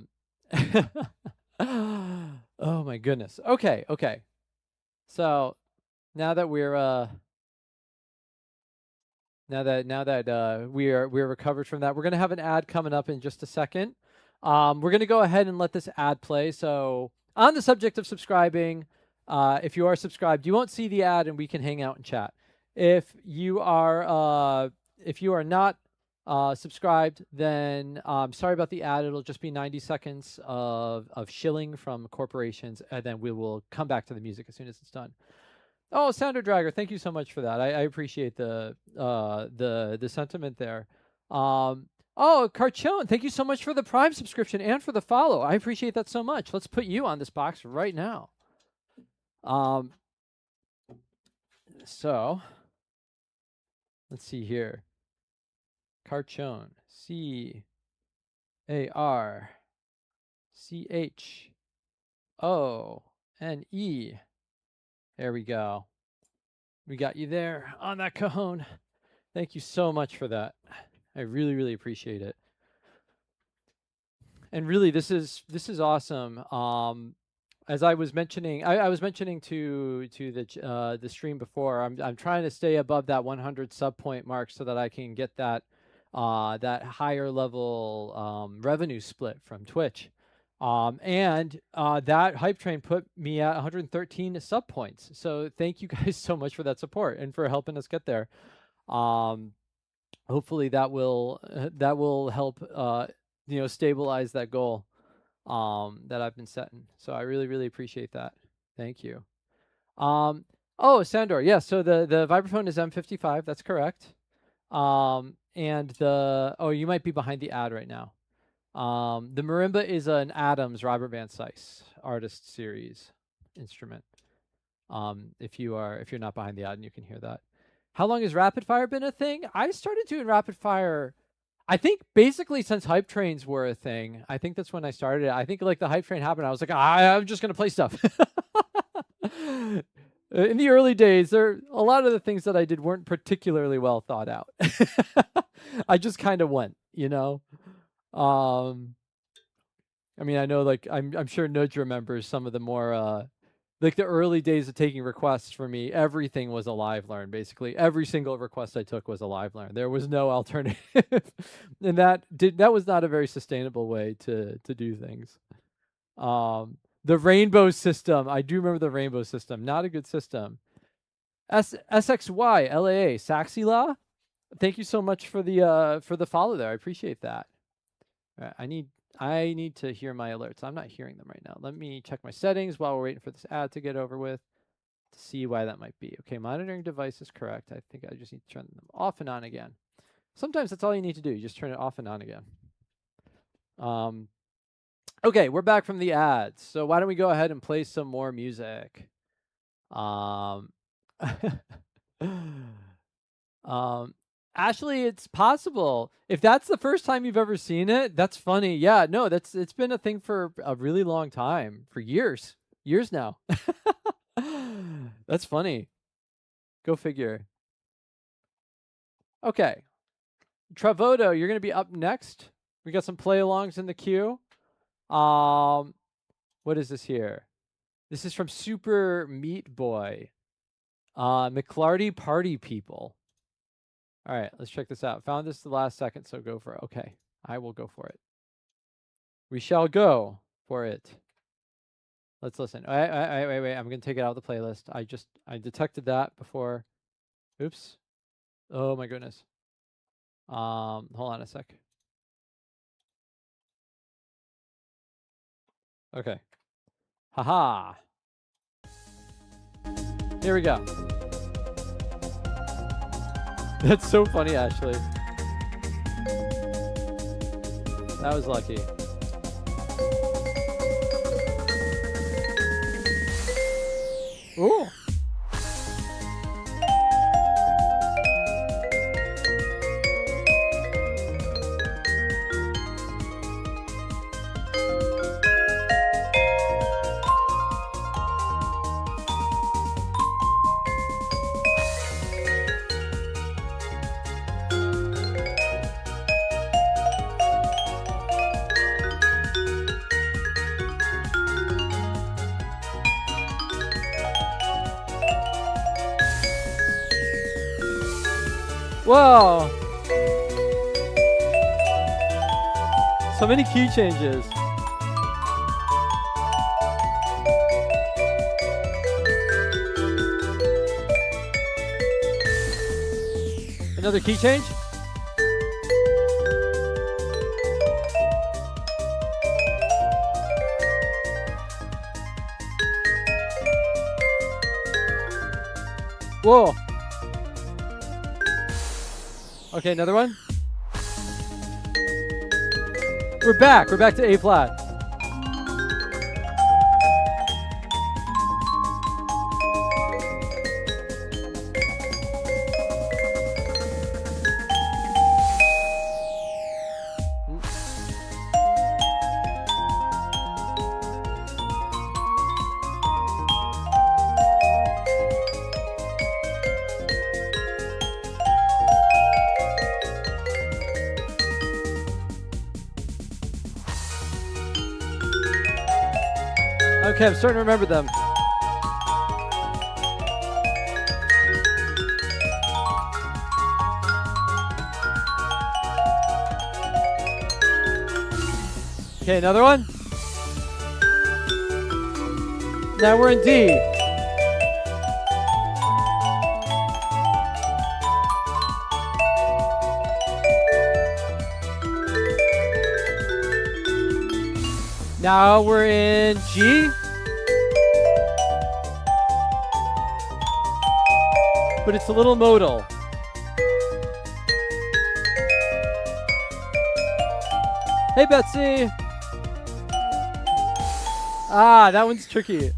my goodness. Okay. So now that we're we're recovered from that, we're gonna have an ad coming up in just a second. We're gonna go ahead and let this ad play. So on the subject of subscribing, if you are subscribed, you won't see the ad and we can hang out and chat. If you are not subscribed, then sorry about the ad. It'll just be 90 seconds of shilling from corporations, and then we will come back to the music as soon as it's done. Oh, Sounder Dragger, thank you so much for that. I appreciate the sentiment there. Oh, Carchone, thank you so much for the Prime subscription and for the follow. I appreciate that so much. Let's put you on this box right now. So let's see here. Carchone, CARCHONE. There we go. We got you there on that cajon. Thank you so much for that. I really, really appreciate it. and really, this is awesome. As I was mentioning, I was mentioning to the stream before, I'm trying to stay above that 100 sub point mark so that I can get that that higher level revenue split from Twitch. And that hype train put me at 113 sub points. So thank you guys so much for that support and for helping us get there. Hopefully that will help you know, stabilize that goal that I've been setting. So I really appreciate that. Thank you. Oh, Sandor, yes. So the vibraphone is M55. That's correct. And oh, you might be behind the ad right now. The marimba is an Adams Robert Van Sys artist series instrument. If you're not behind the ad and you can hear that. How long has rapid fire been a thing? I started doing rapid fire, I think basically since hype trains were a thing. I think that's when I started it. I think like the hype train happened, I was like, I'm just gonna play stuff. In the early days, a lot of the things that I did weren't particularly well thought out. I just kind of went, you know. I mean, I know, like I'm sure Nudge remembers some of the more like the early days of taking requests for me. Everything was a live learn. Basically, every single request I took was a live learn. There was no alternative, and that was not a very sustainable way to do things. The rainbow system. I do remember the rainbow system. Not a good system. SXY LAA Saxila. Thank you so much for the follow there. I appreciate that. All right, I need to hear my alerts. I'm not hearing them right now. Let me check my settings while we're waiting for this ad to get over with to see why that might be. Okay, monitoring device is correct. I think I just need to turn them off and on again. Sometimes that's all you need to do. You just turn it off and on again. Okay, we're back from the ads. So why don't we go ahead and play some more music? Ashley, it's possible. If that's the first time you've ever seen it, that's funny. Yeah, no, it's been a thing for a really long time, for years now. That's funny. Go figure. Okay. Travoto, you're going to be up next. We got some play-alongs in the queue. What is this here? This is from Super Meat Boy. McClarty Party People. All right, let's check this out. Found this the last second, so go for it. Okay, I will go for it. We shall go for it. Let's listen. Wait. I'm going to take it out of the playlist. I detected that before. Oops. Oh, my goodness. Hold on a sec. Okay. Haha. Here we go. That's so funny, Ashley. That was lucky. Ooh. Whoa! So many key changes. Another key change? Whoa! Okay, another one. We're back. We're back to A flat. Okay, I'm starting to remember them. Okay, another one. Now we're in D. Now we're in G. But it's a little modal. Hey, Betsy. Ah, that one's tricky.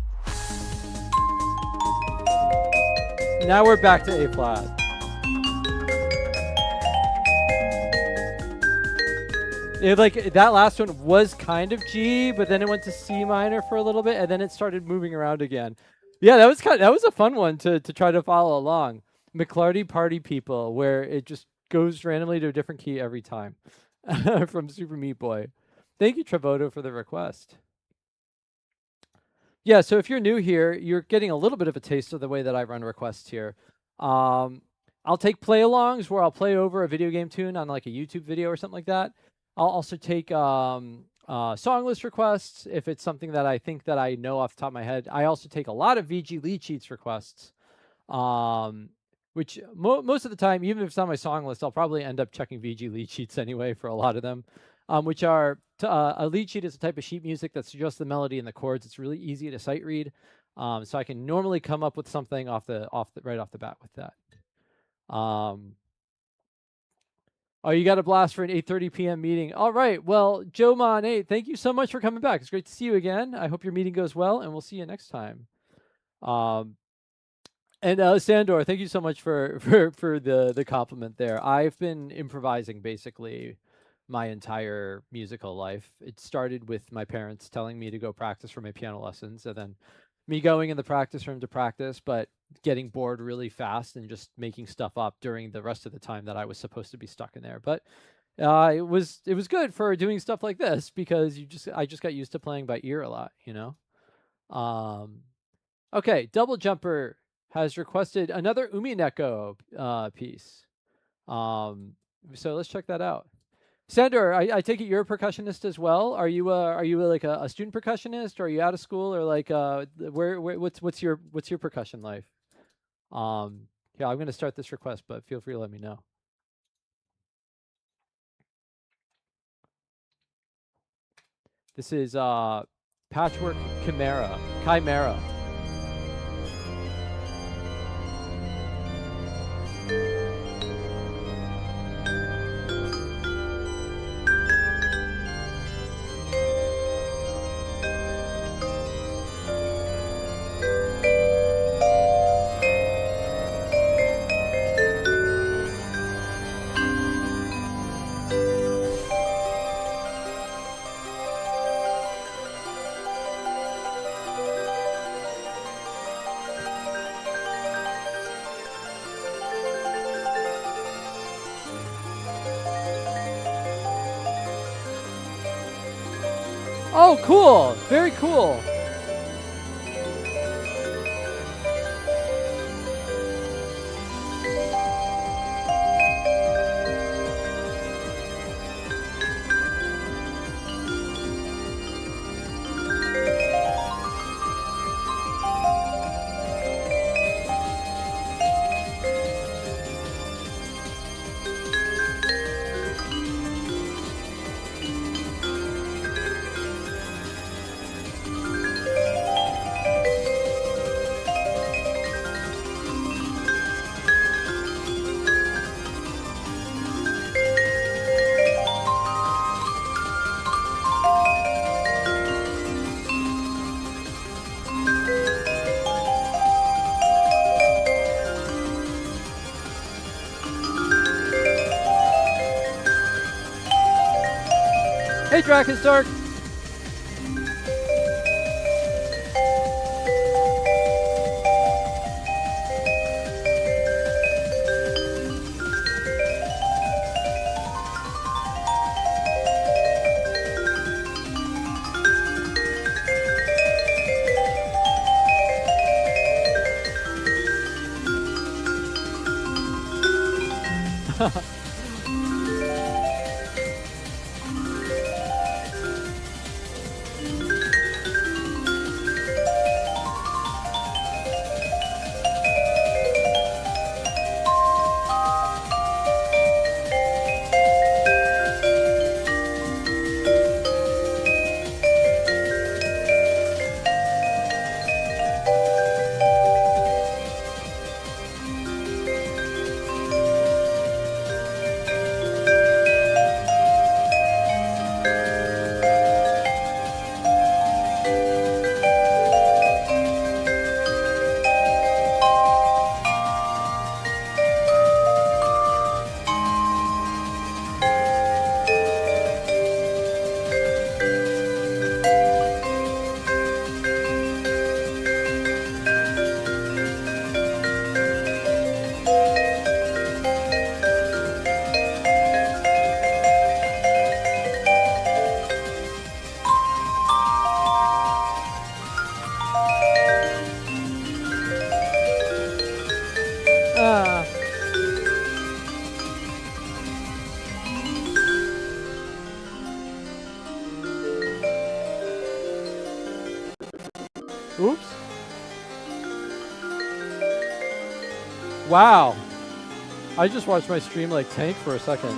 Now we're back to A flat. Like that last one was kind of G, but then it went to C minor for a little bit, and then it started moving around again. Yeah, that was a fun one to try to follow along. McClarty Party People, where it just goes randomly to a different key every time, from Super Meat Boy. Thank you, Trevoto, for the request. Yeah, so if you're new here, you're getting a little bit of a taste of the way that I run requests here. I'll take play-alongs where I'll play over a video game tune on like a YouTube video or something like that. I'll also take song list requests if it's something that I think that I know off the top of my head. I also take a lot of VG lead sheets requests, which most of the time, even if it's on my song list, I'll probably end up checking VG lead sheets anyway for a lot of them, which are a lead sheet is a type of sheet music that's just the melody and the chords. It's really easy to sight read, so I can normally come up with something right off the bat with that. Oh, you got a blast for an 8:30 p.m. meeting. All right. Well, Joe Mon 8, thank you so much for coming back. It's great to see you again. I hope your meeting goes well, and we'll see you next time. And Sandor, thank you so much for the compliment there. I've been improvising basically my entire musical life. It started with my parents telling me to go practice for my piano lessons, and then me going in the practice room to practice, but getting bored really fast and just making stuff up during the rest of the time that I was supposed to be stuck in there. But it was good for doing stuff like this because I just got used to playing by ear a lot, you know. Okay, Double Jumper has requested another Umineko piece. So let's check that out. Sandor, I take it you're a percussionist as well. Are you like a student percussionist, or are you out of school, or like what's your percussion life? Yeah, I'm gonna start this request, but feel free to let me know. This is Patchwork Chimera. Oh, cool. Very cool. Hey, Drakenstark. Ah. Oops. Wow. I just watched my stream like tank for a second.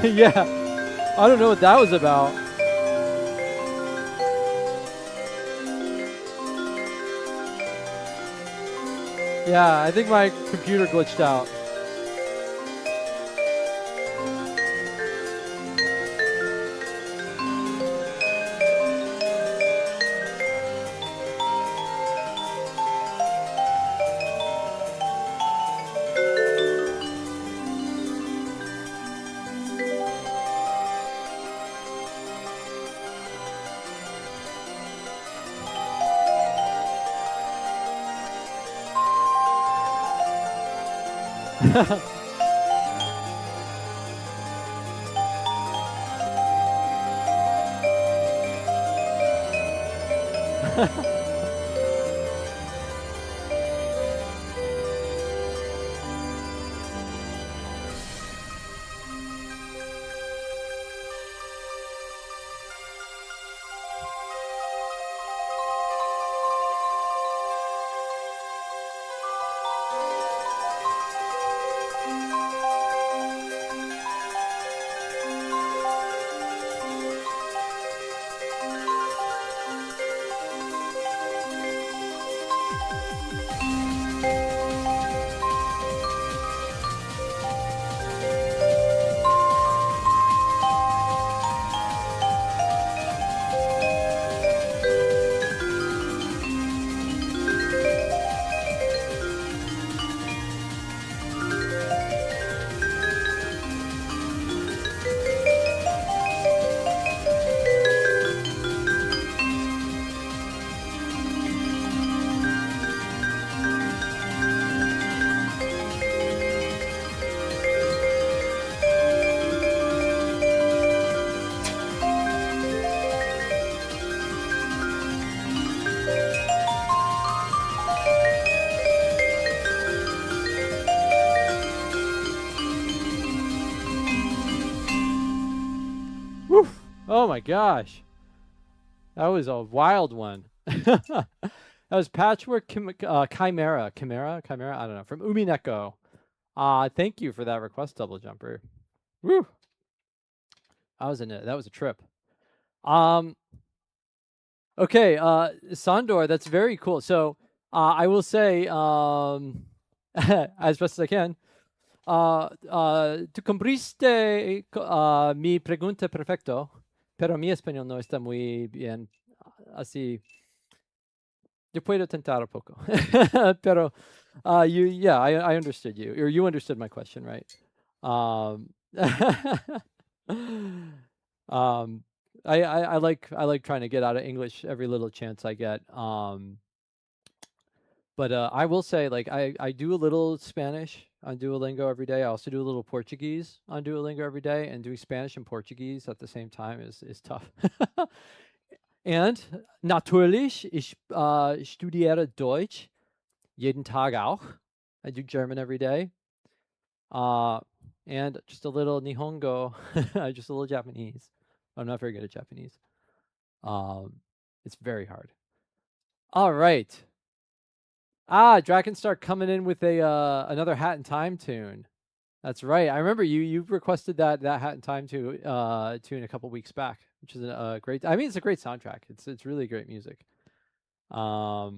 Yeah. I don't know what that was about. Yeah, I think my computer glitched out. Woof. Oh my gosh. That was a wild one. That was Patchwork Chimera. Chimera? I don't know. From Umineko. Thank you for that request, Double Jumper. Woo. That was a trip. Okay, Sandor, that's very cool. So, I will say, as best as I can, tu compriste mi pregunta perfecto, pero mi español no está muy bien, así. Yo puedo tentar un poco, pero yeah, I understood you, or you understood my question, right? Um, I like trying to get out of English every little chance I get. But I will say, like, I do a little Spanish on Duolingo every day. I also do a little Portuguese on Duolingo every day, and doing Spanish and Portuguese at the same time is tough. And natürlich, ich studiere Deutsch jeden Tag auch. I do German every day. And just a little Nihongo, just a little Japanese. I'm not very good at Japanese. It's very hard. All right. Drakenstar coming in with a another Hat in Time tune. That's right. I remember you requested that Hat in Time tune a couple weeks back, which is a great. I mean, it's a great soundtrack. It's really great music. All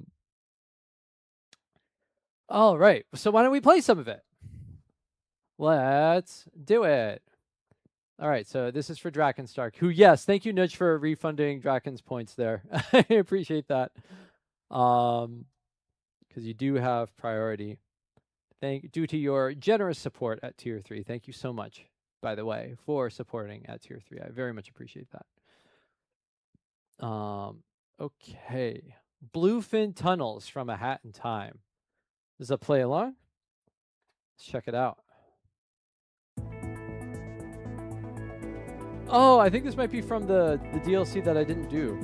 right. So why don't we play some of it? Let's do it. All right. So this is for Drakenstark, who, yes, thank you, Nudge, for refunding Draken's points there. I appreciate that. Because you do have priority. Due to your generous support at Tier 3. Thank you so much, by the way, for supporting at Tier 3. I very much appreciate that. Okay. Bluefin Tunnels from A Hat in Time. Does that play along? Let's check it out. Oh, I think this might be from the DLC that I didn't do.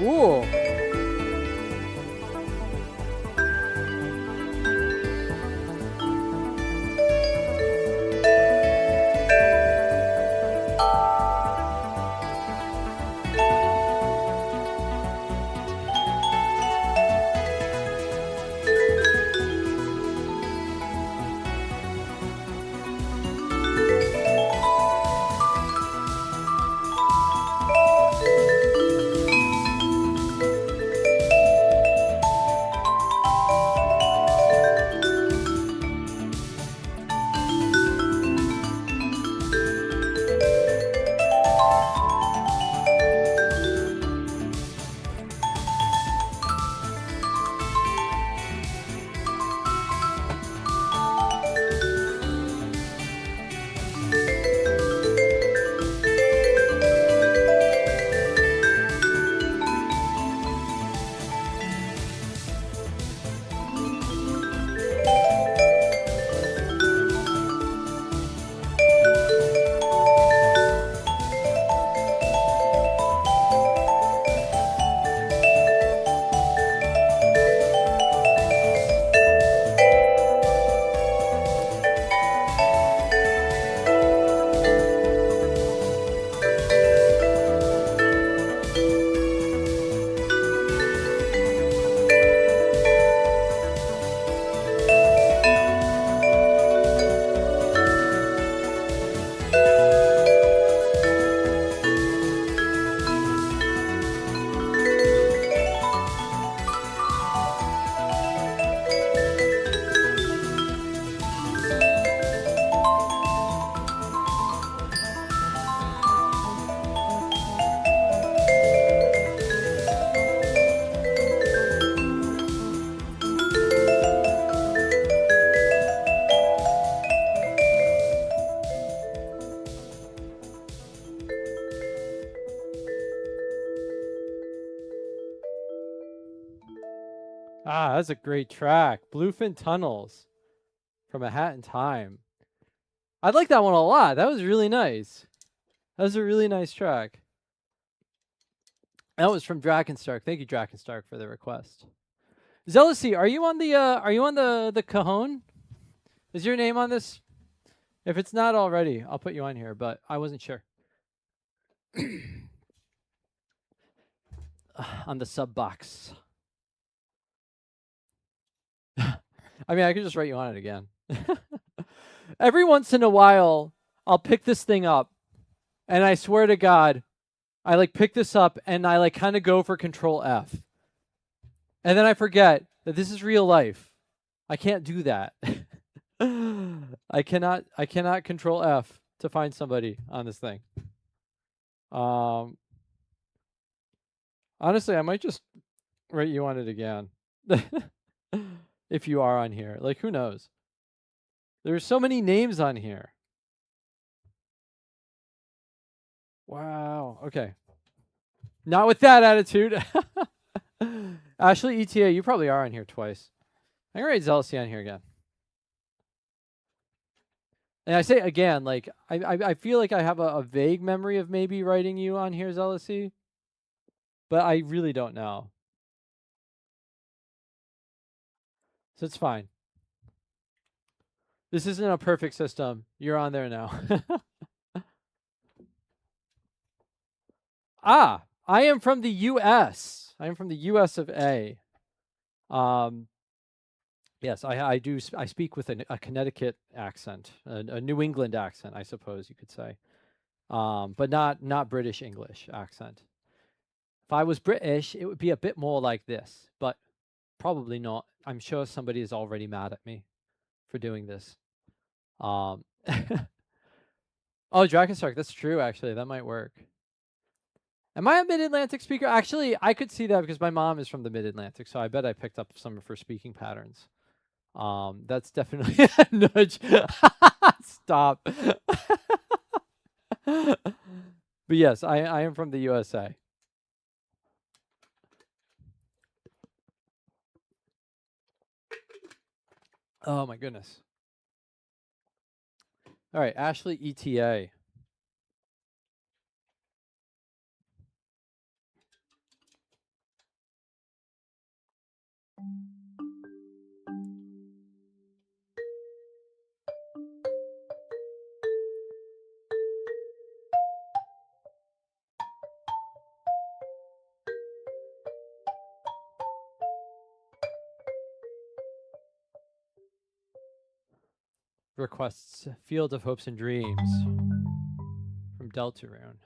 Ooh. That's a great track. Bluefin Tunnels from A Hat in Time. I like that one a lot. That was really nice. That was a really nice track. That was from Drakenstark. Thank you, Drakenstark, for the request. Zealousy, are you on the Cajon? Is your name on this? If it's not already, I'll put you on here, but I wasn't sure. on the sub box. I mean, I could just write you on it again. Every once in a while, I'll pick this thing up, and I swear to God, I like pick this up and I like kind of go for Control F. And then I forget that this is real life. I can't do that. I cannot Control F to find somebody on this thing. Honestly, I might just write you on it again. If you are on here. Like, who knows? There's so many names on here. Wow. Okay. Not with that attitude. Ashley ETA, you probably are on here twice. I'm gonna write Zealousy on here again. And I say again, like I feel like I have a vague memory of maybe writing you on here, Zealousy, but I really don't know. So it's fine. This isn't a perfect system. You're on there now. Ah, I am from the U.S. I am from the U.S. of A. Yes, I do. I speak with a Connecticut accent, a New England accent, I suppose you could say, but not British English accent. If I was British, it would be a bit more like this, but probably not. I'm sure somebody is already mad at me for doing this. Oh, Drakenstark, that's true. Actually, that might work. Am I a Mid-Atlantic speaker? Actually, I could see that because my mom is from the Mid-Atlantic, so I bet I picked up some of her speaking patterns. That's definitely a nudge. Stop. But yes, I am from the USA. Oh my goodness. All right, Ashley ETA. Requests Field of Hopes and Dreams from Deltarune.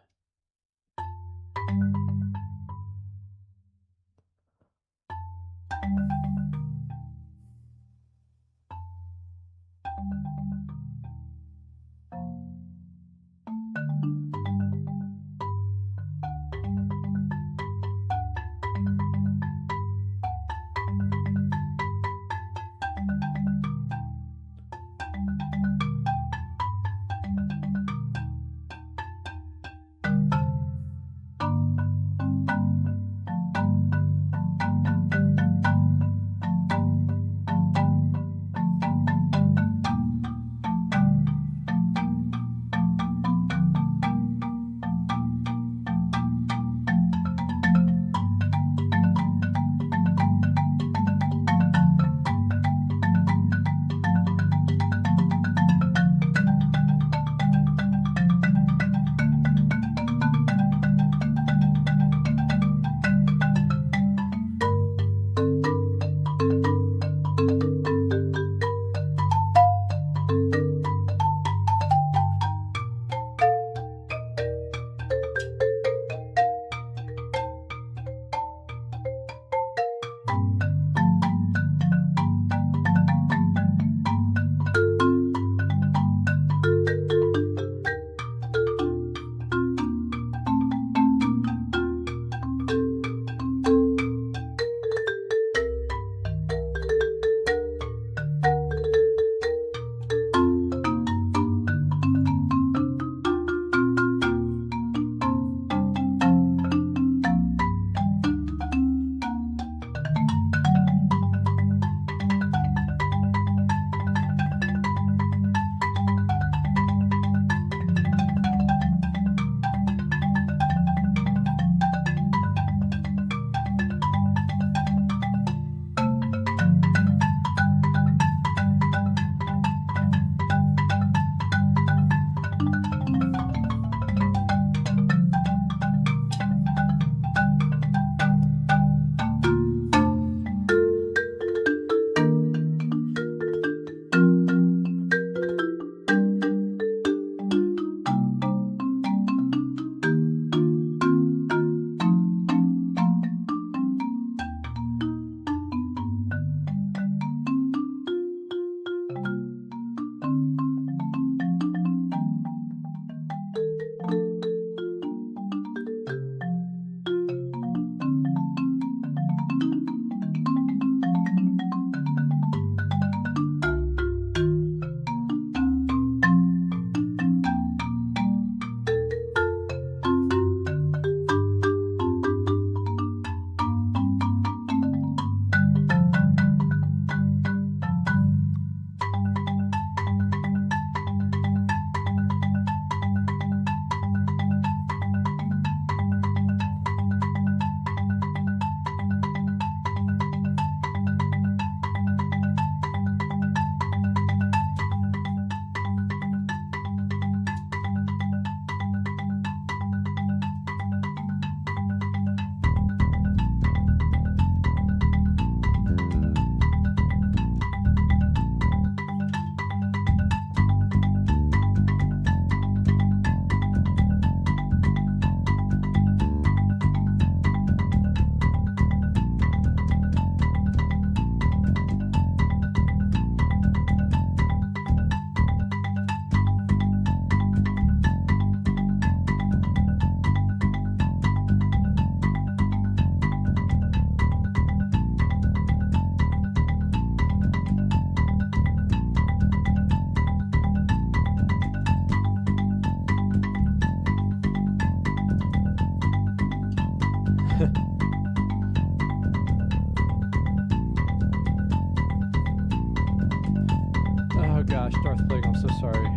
gosh, Darth Plague, I'm so sorry.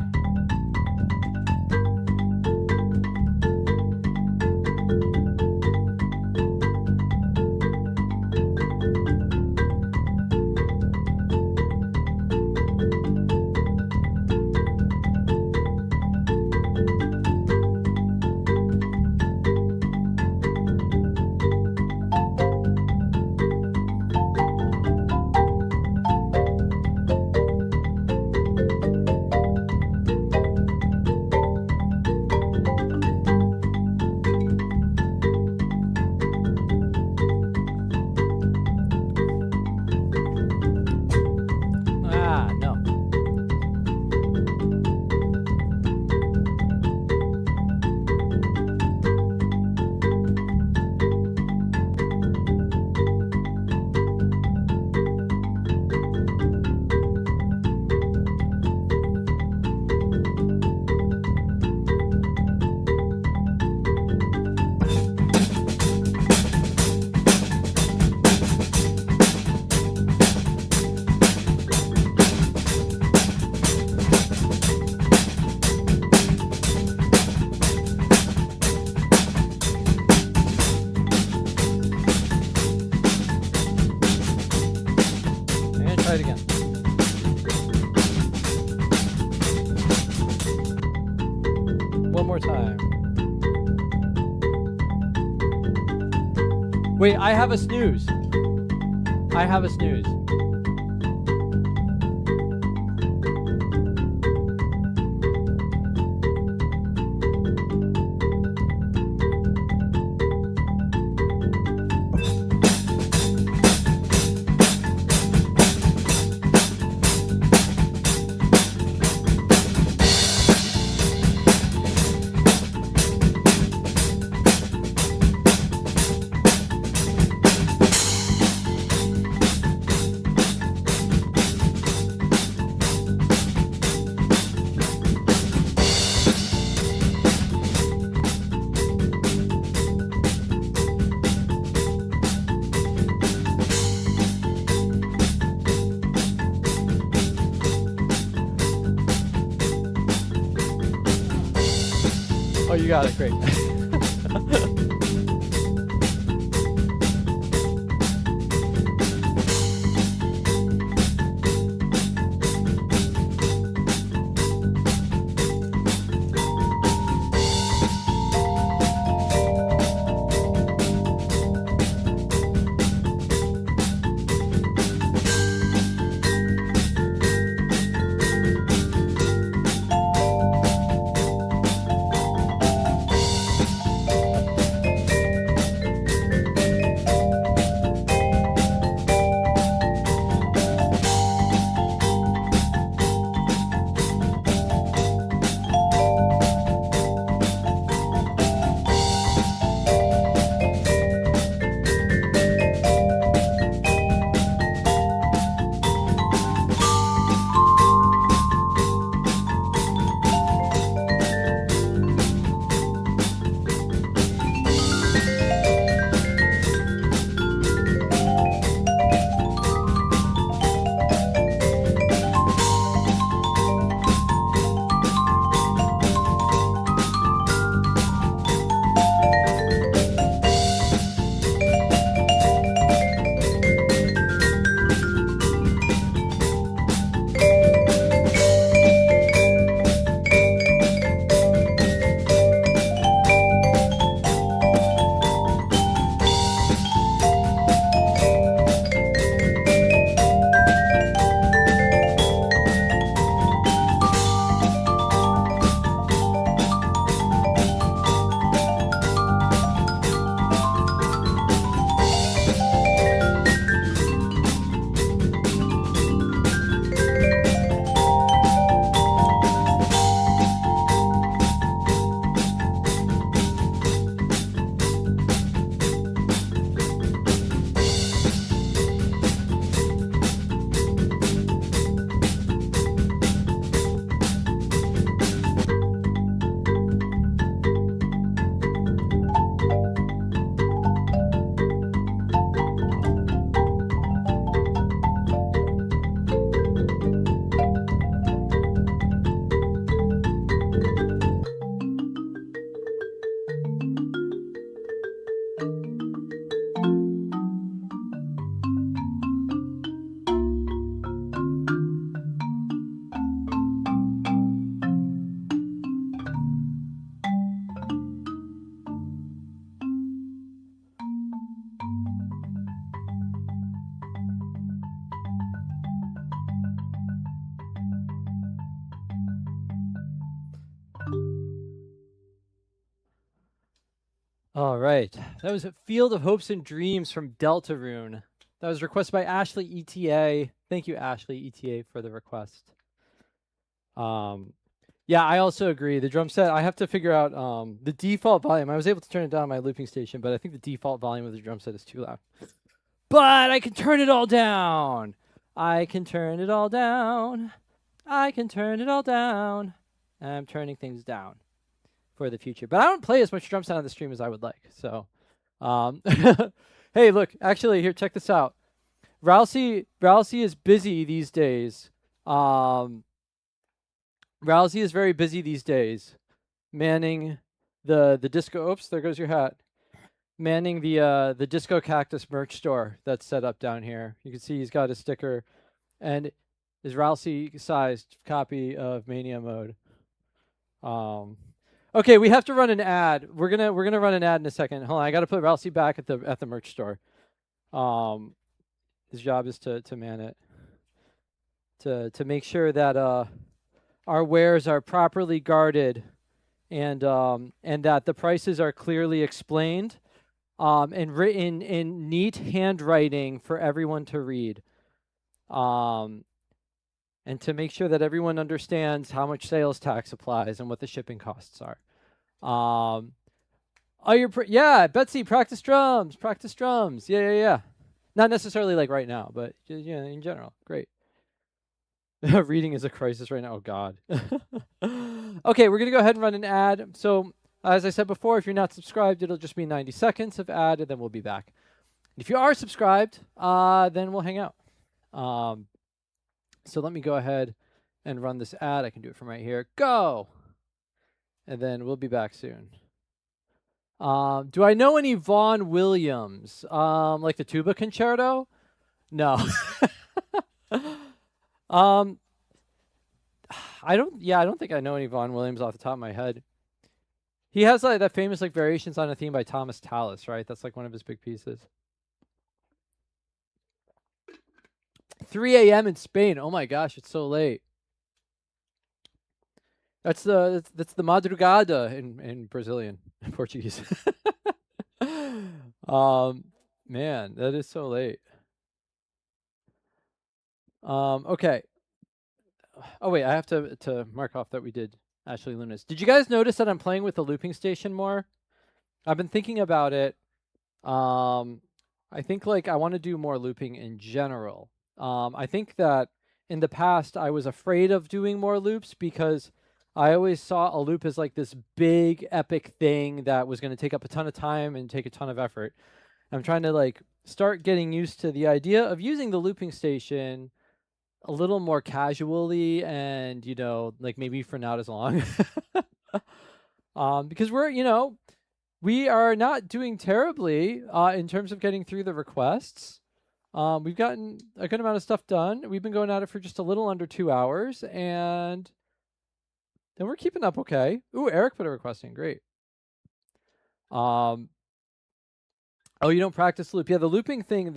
Try it again. One more time. Wait, I have a snooze. I have a snooze. Oh, you got it. Great. All right. That was a Field of Hopes and Dreams from Deltarune. That was requested by Ashley ETA. Thank you, Ashley ETA, for the request. Yeah, I also agree. The drum set, I have to figure out the default volume. I was able to turn it down on my looping station, but I think the default volume of the drum set is too loud. But I can turn it all down. I can turn it all down. I can turn it all down. I'm turning things down for the future. But I don't play as much drum set on the stream as I would like. So, hey, look, actually, here, check this out. Rousey is busy these days. Rousey is very busy these days, manning the disco. Oops, there goes your hat. Manning the Disco Cactus merch store that's set up down here. You can see he's got a sticker, and his Rousey-sized copy of Mania Mode. Okay, we have to run an ad. We're gonna run an ad in a second. Hold on, I gotta put Rousey back at the merch store. His job is to man it, to make sure that our wares are properly guarded, and that the prices are clearly explained, and written in neat handwriting for everyone to read, and to make sure that everyone understands how much sales tax applies and what the shipping costs are. Oh, yeah, Betsy, practice drums. Yeah. Not necessarily like right now, but yeah, in general, great. Reading is a crisis right now. Oh God. Okay, we're gonna go ahead and run an ad. So as I said before, if you're not subscribed, it'll just be 90 seconds of ad, and then we'll be back. If you are subscribed, then we'll hang out. So let me go ahead and run this ad. I can do it from right here. Go! And then we'll be back soon. Do I know any Vaughan Williams? Like the tuba concerto? No. I don't think I know any Vaughan Williams off the top of my head. He has like that famous like Variations on a Theme by Thomas Tallis, right? That's like one of his big pieces. 3 a.m. in Spain. Oh my gosh, it's so late. That's the madrugada in Brazilian, Portuguese. Man, that is so late. Okay. Oh wait, I have to mark off that we did Ashley Lunas. Did you guys notice that I'm playing with the looping station more? I've been thinking about it. I think like I want to do more looping in general. I think that in the past I was afraid of doing more loops because I always saw a loop as like this big epic thing that was going to take up a ton of time and take a ton of effort. I'm trying to like start getting used to the idea of using the looping station a little more casually, and you know, like maybe for not as long. Because we are not doing terribly in terms of getting through the requests. We've gotten a good amount of stuff done. We've been going at it for just a little under 2 hours, and then we're keeping up okay. Ooh, Eric put a request in. Great. Oh, you don't practice loop? Yeah, the looping thing,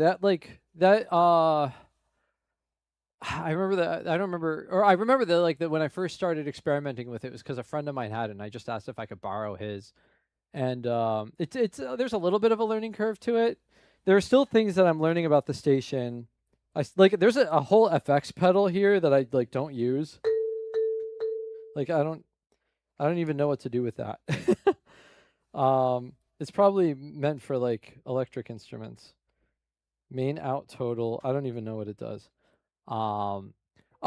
I remember that. I remember that like that when I first started experimenting with it was because a friend of mine had it, and I just asked if I could borrow his. And it's there's a little bit of a learning curve to it. There are still things that I'm learning about the station. There's a whole FX pedal here that I like don't use. Like I don't even know what to do with that. It's probably meant for like electric instruments. Main out total. I don't even know what it does. Oh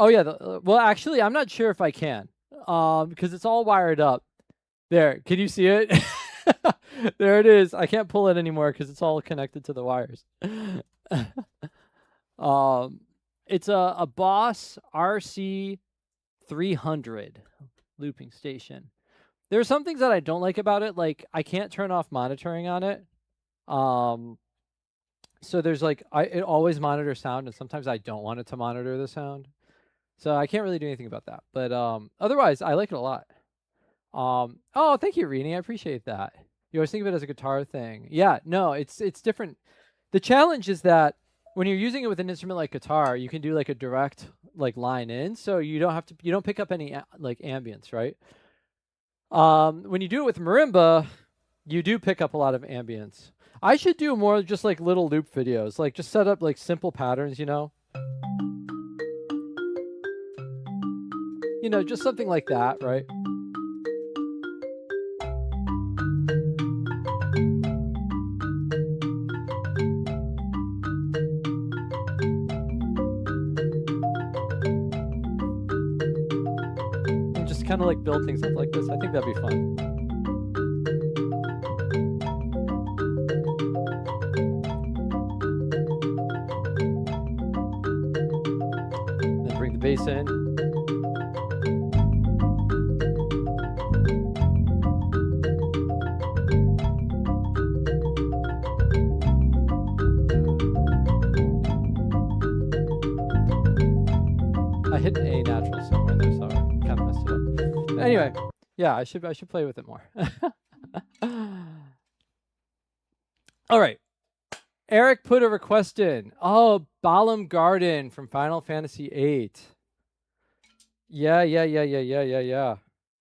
yeah. Well, actually, I'm not sure if I can. Because it's all wired up. There. Can you see it? There it is. I can't pull it anymore because it's all connected to the wires. It's a Boss RC 300 looping station. There are some things that I don't like about it. Like I can't turn off monitoring on it. So there's like it always monitors sound, and sometimes I don't want it to monitor the sound. So I can't really do anything about that. But otherwise, I like it a lot. Oh, thank you, Rini. I appreciate that. You always think of it as a guitar thing. Yeah, no, it's different. The challenge is that when you're using it with an instrument like guitar, you can do like a direct like line in, so you don't pick up any like ambience, right? When you do it with marimba, You do pick up a lot of ambience. I should do more just like little loop videos, like just set up like simple patterns, you know? You know, just something like that, right? And just kind of like build things up like this. I think that'd be fun. Then bring the bass in. I hit an A natural somewhere there, so I kind of messed it up. Anyway, yeah, I should play with it more. All right. Eric put a request in. Oh, Balam Garden from Final Fantasy VIII. Yeah.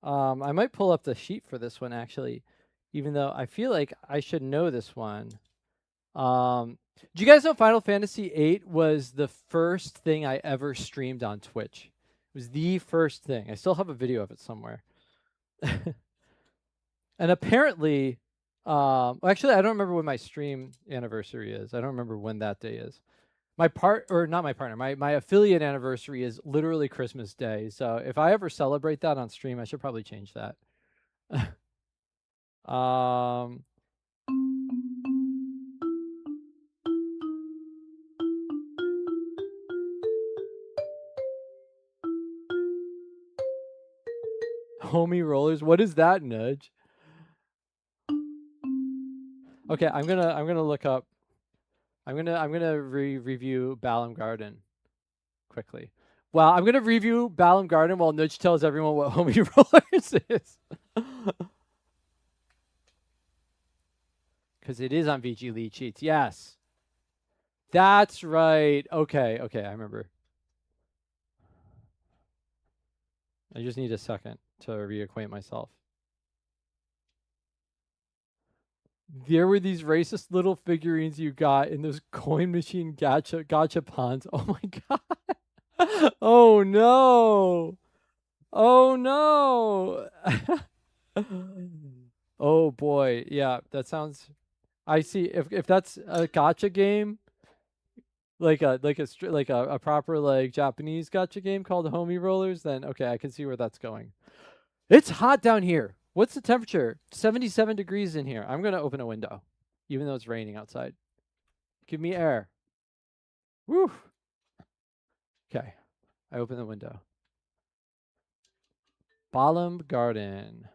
I might pull up the sheet for this one actually, even though I feel like I should know this one. Do you guys know Final Fantasy VIII was the first thing I ever streamed on Twitch? It was the first thing. I still have a video of it somewhere. And apparently, actually, I don't remember when my stream anniversary is. I don't remember when that day is. Not my partner, my affiliate anniversary is literally Christmas Day. So if I ever celebrate that on stream, I should probably change that. Homie rollers, what is that, Nudge? Okay, I'm gonna look up. I'm gonna review Balam Garden quickly. Well, I'm gonna review Balam Garden while Nudge tells everyone what Homie rollers is. Because it is on VG Lead Cheats. Yes. That's right. Okay, I remember. I just need a second to reacquaint myself. There were these racist little figurines you got in those coin machine gotcha pawns. Oh my god. Oh no. Oh no. Oh boy. Yeah, that sounds I see if that's a gotcha game, like a proper like Japanese gotcha game called Homie Rollers, then okay, I can see where that's going. It's hot down here. What's the temperature? 77 degrees in here. I'm going to open a window, even though it's raining outside. Give me air. Woo. Okay. I open the window. Balam Garden.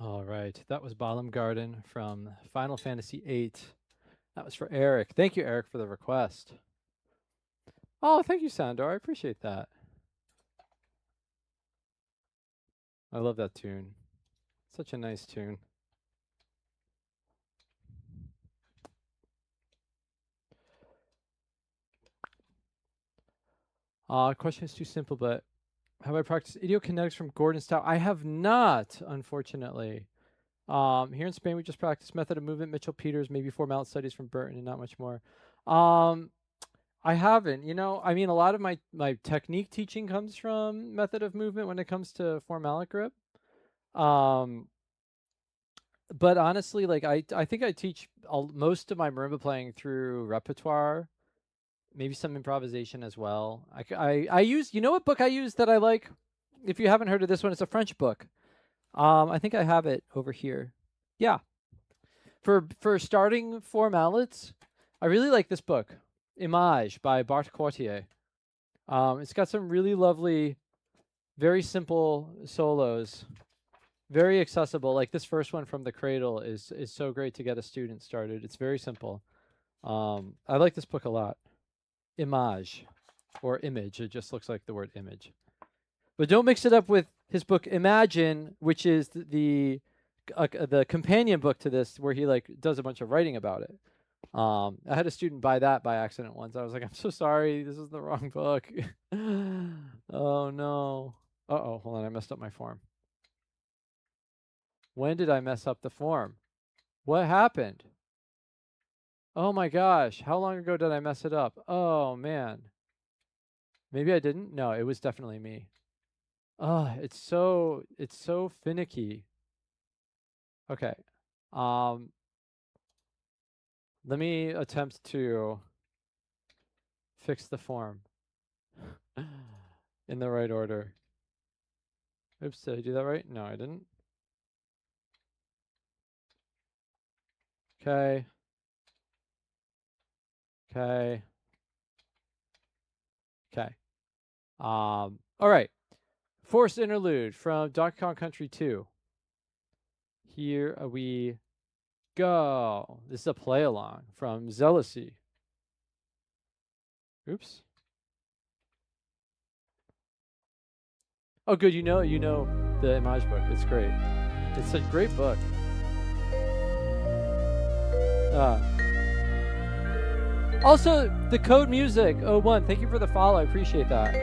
All right, that was Balam Garden from Final Fantasy VIII. That was for Eric. Thank you, Eric, for the request. Oh, thank you, Sandor. I appreciate that. I love that tune. Such a nice tune. Question is too simple, but have I practiced idiokinetics from Gordon Stout? I have not, unfortunately. Here in Spain, we just practice method of movement, Mitchell Peters, maybe formality studies from Burton, and not much more. I haven't. You know, I mean, a lot of my technique teaching comes from method of movement when it comes to formalic grip. But honestly, like I think I teach most of my marimba playing through repertoire, maybe some improvisation as well. I use, you know what book I use that I like? If you haven't heard of this one, it's a French book. I think I have it over here. Yeah. For starting formalities, I really like this book, Image by Bart Quartier. It's got some really lovely, very simple solos. Very accessible. Like this first one from the cradle is so great to get a student started. It's very simple. I like this book a lot. Image or image. It just looks like the word image. But don't mix it up with his book Imagine, which is the companion book to this, where he like does a bunch of writing about it. I had a student buy that by accident once. I was like, I'm so sorry, this is the wrong book. Oh no. Uh-oh, hold on, I messed up my form. When did I mess up the form? What happened? Oh my gosh, how long ago did I mess it up? Oh man. Maybe I didn't? No, it was definitely me. Oh, it's so finicky. Okay. Let me attempt to fix the form in the right order. Oops, did I do that right? No, I didn't. Okay. Okay. Okay. All right. Forced interlude from Donkey Kong Country 2. Here we go. This is a play along from Zealousy. Oops. Oh, good. You know the Image book. It's great. It's a great book. Also, the Code Music 01. Thank you for the follow. I appreciate that.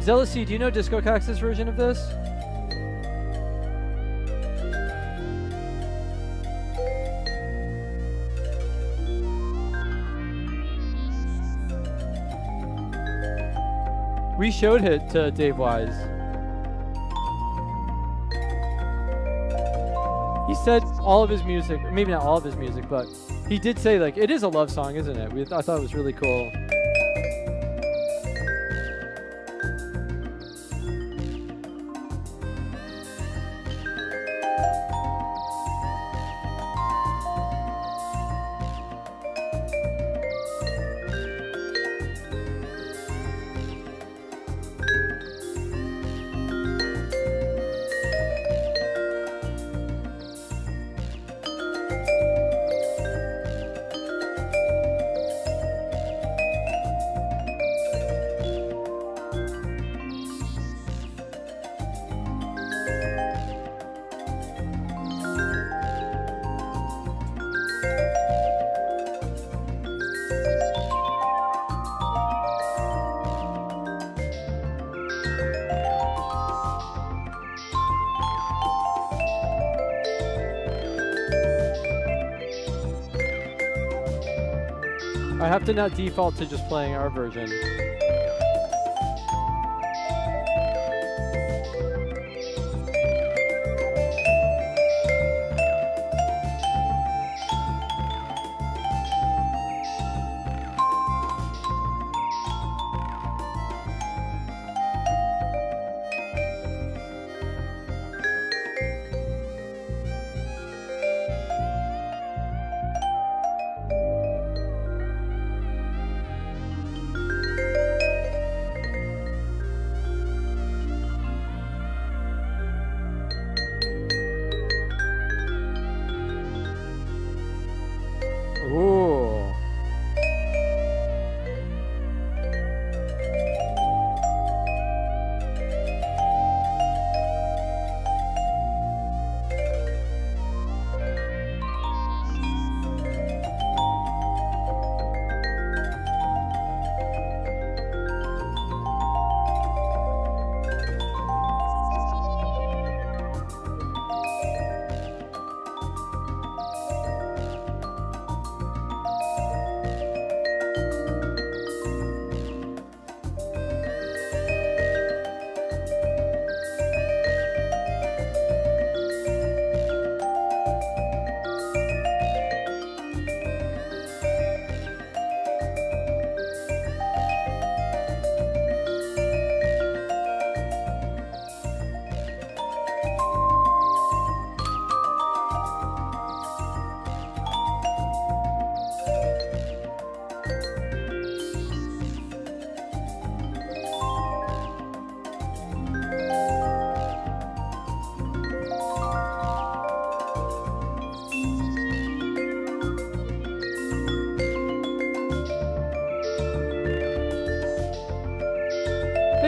Zealousy, do you know Disco Cax's version of this? We showed it to Dave Wise. He said all of his music, maybe not all of his music, but he did say, like, it is a love song, isn't it? I thought it was really cool. I have to not default to just playing our version.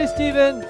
Hey, Steven.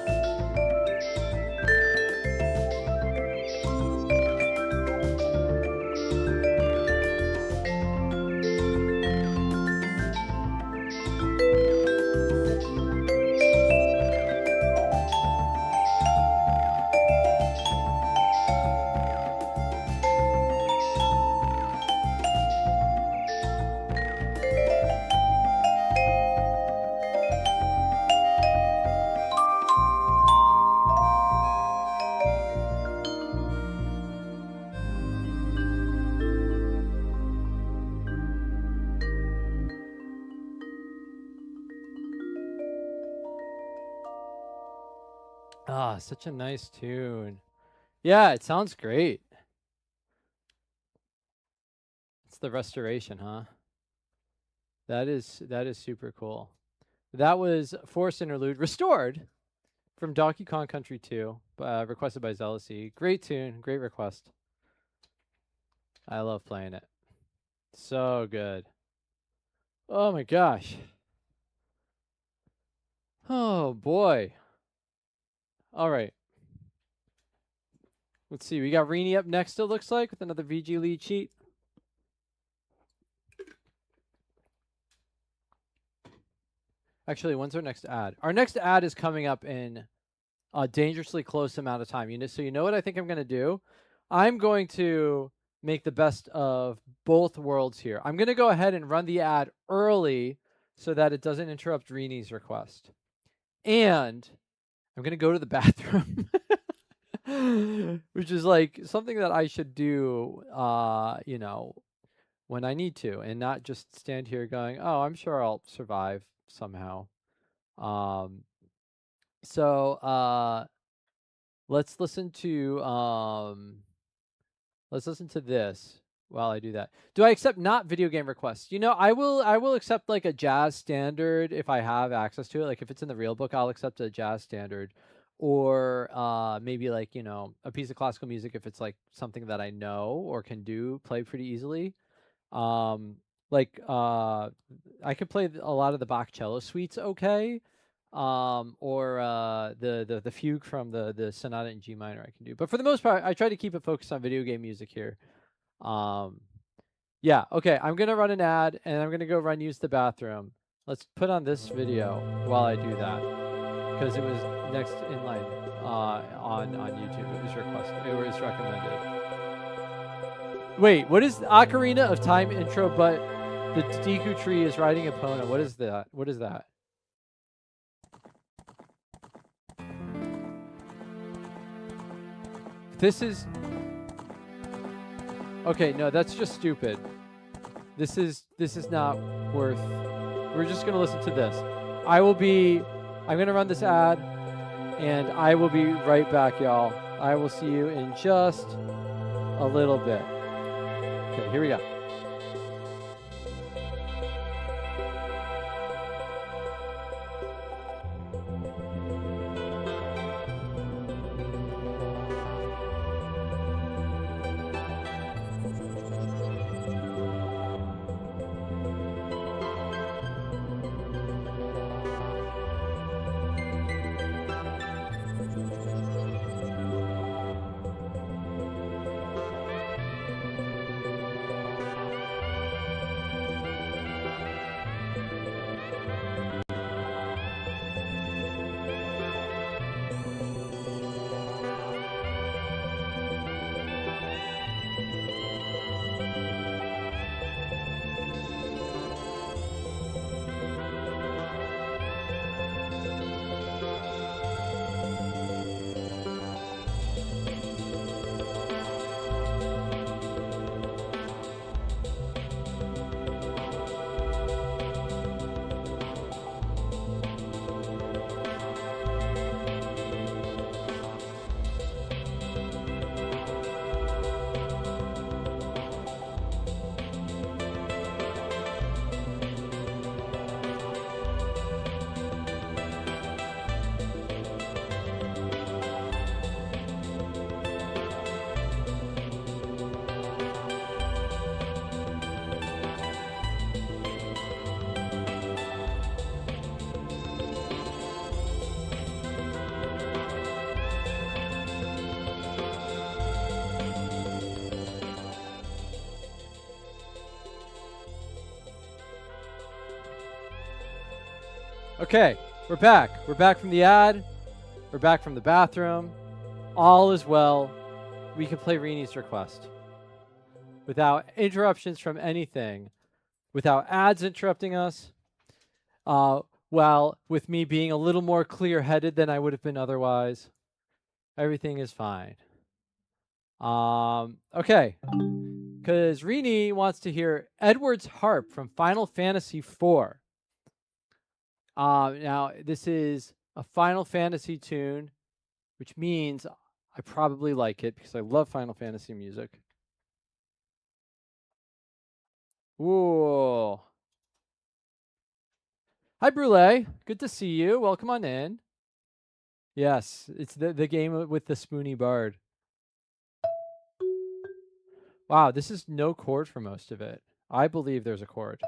Ah, such a nice tune. Yeah, it sounds great. It's the restoration, huh? That is super cool. That was Forest Interlude restored from Donkey Kong Country 2, requested by Zealousy. Great tune, great request. I love playing it. So good. Oh my gosh. Oh boy. All right. Let's see. We got Rini up next, it looks like, with another VG lead sheet. Actually, when's our next ad? Our next ad is coming up in a dangerously close amount of time. So you know what I think I'm going to do? I'm going to make the best of both worlds here. I'm going to go ahead and run the ad early so that it doesn't interrupt Rini's request. And I'm going to go to the bathroom, which is like something that I should do, you know, when I need to, and not just stand here going, oh, I'm sure I'll survive somehow. So let's listen to this while I do that. Do I accept not video game requests? You know, I will accept like a jazz standard if I have access to it. Like if it's in the real book, I'll accept a jazz standard, or maybe like, you know, a piece of classical music if it's like something that I know or can play pretty easily. I could play a lot of the Bach cello suites okay, or the fugue from the sonata in G minor I can do. But for the most part, I try to keep it focused on video game music here. Yeah, okay, I'm gonna run an ad and I'm gonna go use the bathroom. Let's put on this video while I do that, because it was next in line on YouTube. It was requested. It was recommended. Wait, what is the Ocarina of Time intro? But the Deku tree is riding Epona. What is that? What is that? This is... Okay, no, that's just stupid. This is not worth... We're just going to listen to this. I'm going to run this ad, and I will be right back, y'all. I will see you in just a little bit. Okay, here we go. Okay, we're back. We're back from the ad. We're back from the bathroom. All is well. We can play Rini's request without interruptions from anything, without ads interrupting us. Well, with me being a little more clear-headed than I would have been otherwise. Everything is fine. Okay. Because Rini wants to hear Edward's Harp from Final Fantasy IV. Now, this is a Final Fantasy tune, which means I probably like it because I love Final Fantasy music. Ooh. Hi, Brule. Good to see you. Welcome on in. Yes, it's the game with the spoony bard. Wow, this is no chord for most of it. I believe there's a chord.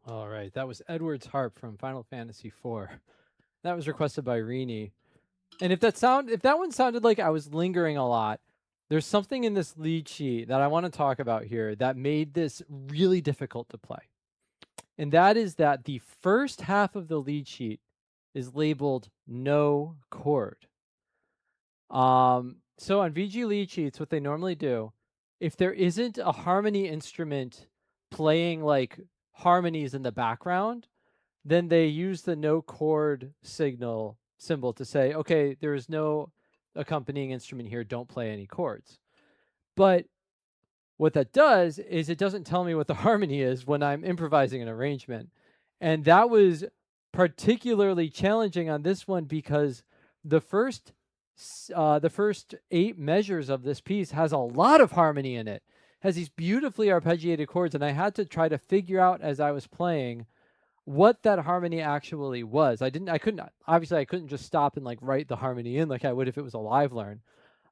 All right, that was Edward's harp from Final Fantasy IV. That was requested by Rini. And if that one sounded like I was lingering a lot, there's something in this lead sheet that I want to talk about here that made this really difficult to play. And that is that the first half of the lead sheet is labeled no chord. So on VG lead sheets, what they normally do, if there isn't a harmony instrument playing like harmonies in the background, then they use the no chord symbol to say, okay, there is no accompanying instrument here, don't play any chords. But what that does is it doesn't tell me what the harmony is when I'm improvising an arrangement. And that was particularly challenging on this one because the first 8 measures of this piece has a lot of harmony in it, has these beautifully arpeggiated chords, and I had to try to figure out as I was playing what that harmony actually was. I couldn't just stop and like write the harmony in like I would if it was a live learn.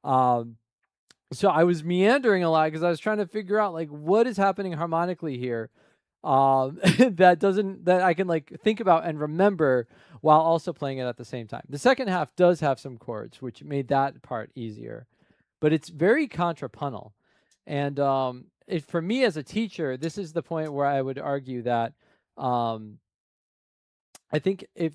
So I was meandering a lot because I was trying to figure out like what is happening harmonically here that I can like think about and remember while also playing it at the same time. The second half does have some chords, which made that part easier, but it's very contrapuntal. And for me as a teacher, this is the point where I would argue that I think if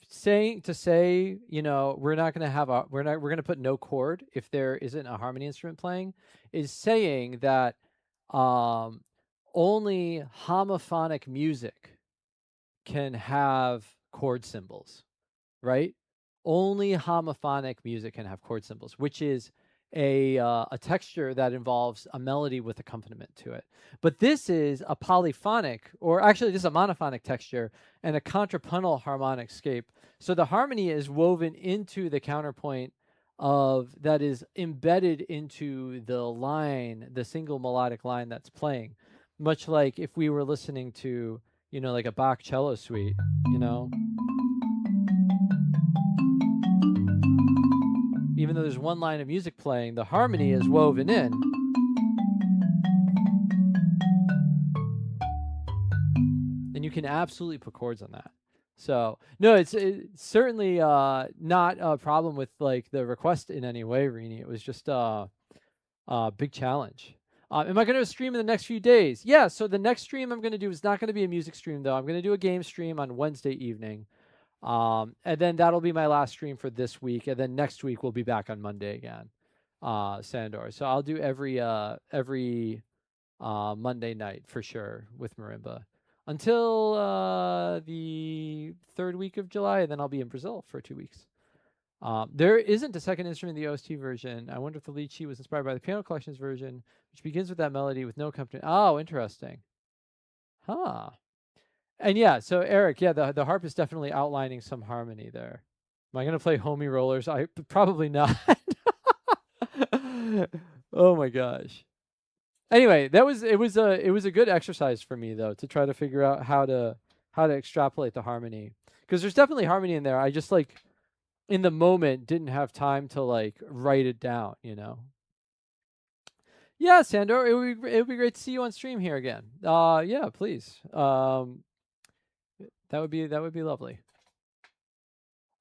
say, you know, we're going to put no chord if there isn't a harmony instrument playing, is saying that only homophonic music can have chord symbols, right? Only homophonic music can have chord symbols, which is a texture that involves a melody with accompaniment to it. But this is a polyphonic, or actually this is a monophonic texture and a contrapuntal harmonic scape. So the harmony is woven into the counterpoint that is embedded into the line, the single melodic line that's playing. Much like if we were listening to, you know, like a Bach cello suite, you know. Even though there's one line of music playing, the harmony is woven in. And you can absolutely put chords on that. So, no, it's certainly not a problem with like the request in any way, Rini. It was just a big challenge. Am I going to stream in the next few days? Yeah, so the next stream I'm going to do is not going to be a music stream, though. I'm going to do a game stream on Wednesday evening. And then that'll be my last stream for this week. And then next week we'll be back on Monday again, Sandor. So I'll do every Monday night for sure with Marimba until the 3rd week of July. And then I'll be in Brazil for 2 weeks. There isn't a second instrument in the OST version. I wonder if the lead sheet was inspired by the Piano Collections version, which begins with that melody with no accompaniment. Oh, interesting. Huh. And yeah, so Eric, yeah, the harp is definitely outlining some harmony there. Am I going to play Homie Rollers? Probably not. Oh my gosh. Anyway, it was a good exercise for me though to try to figure out how to extrapolate the harmony, because there's definitely harmony in there. I just like in the moment didn't have time to like write it down, you know. Yeah, Sandor, it would be great to see you on stream here again. Yeah, please. That would be lovely.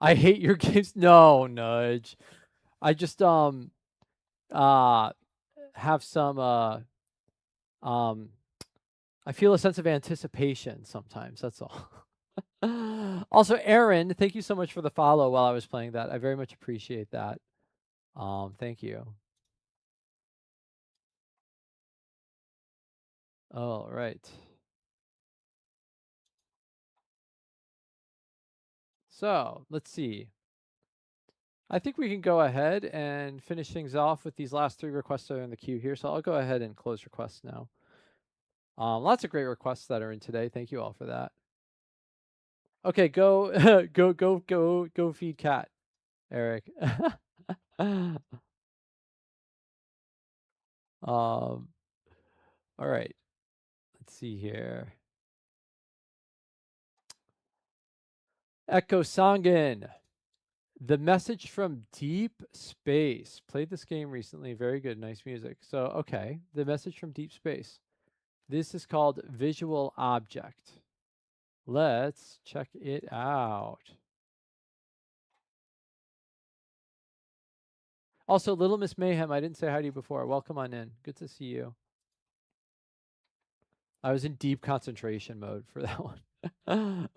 I hate your games. No, Nudge. I just have some I feel a sense of anticipation sometimes. That's all. Also, Aaron, thank you so much for the follow while I was playing that. I very much appreciate that. Thank you. All right. So let's see. I think we can go ahead and finish things off with these last 3 requests that are in the queue here. So I'll go ahead and close requests now. Lots of great requests that are in today. Thank you all for that. Okay, go go feed cat, Eric. All right. Let's see here. Echo Sangen. The Message from Deep Space. Played this game recently. Very good. Nice music. So, okay. The Message from Deep Space. This is called visual object. Let's check it out. Also, Little Miss Mayhem, I didn't say hi to you before. Welcome on in. Good to see you. I was in deep concentration mode for that one.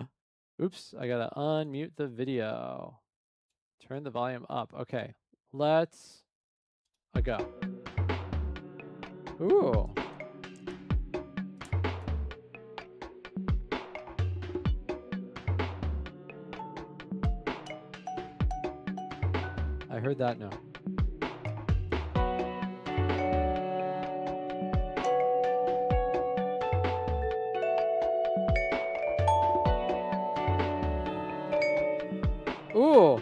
Oops, I gotta unmute the video. Turn the volume up. Okay, let's go. Ooh. I heard that note. Ooh.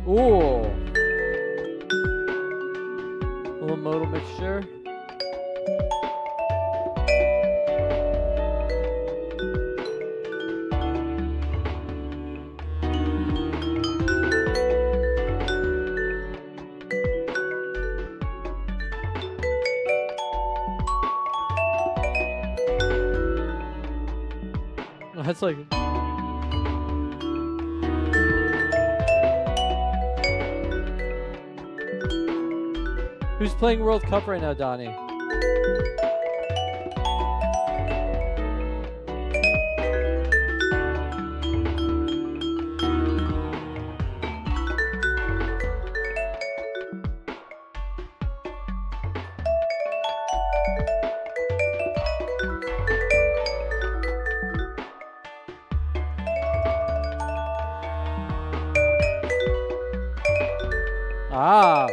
Ooh. A little modal mixture. That's like... Who's playing World Cup right now, Donnie? Ah.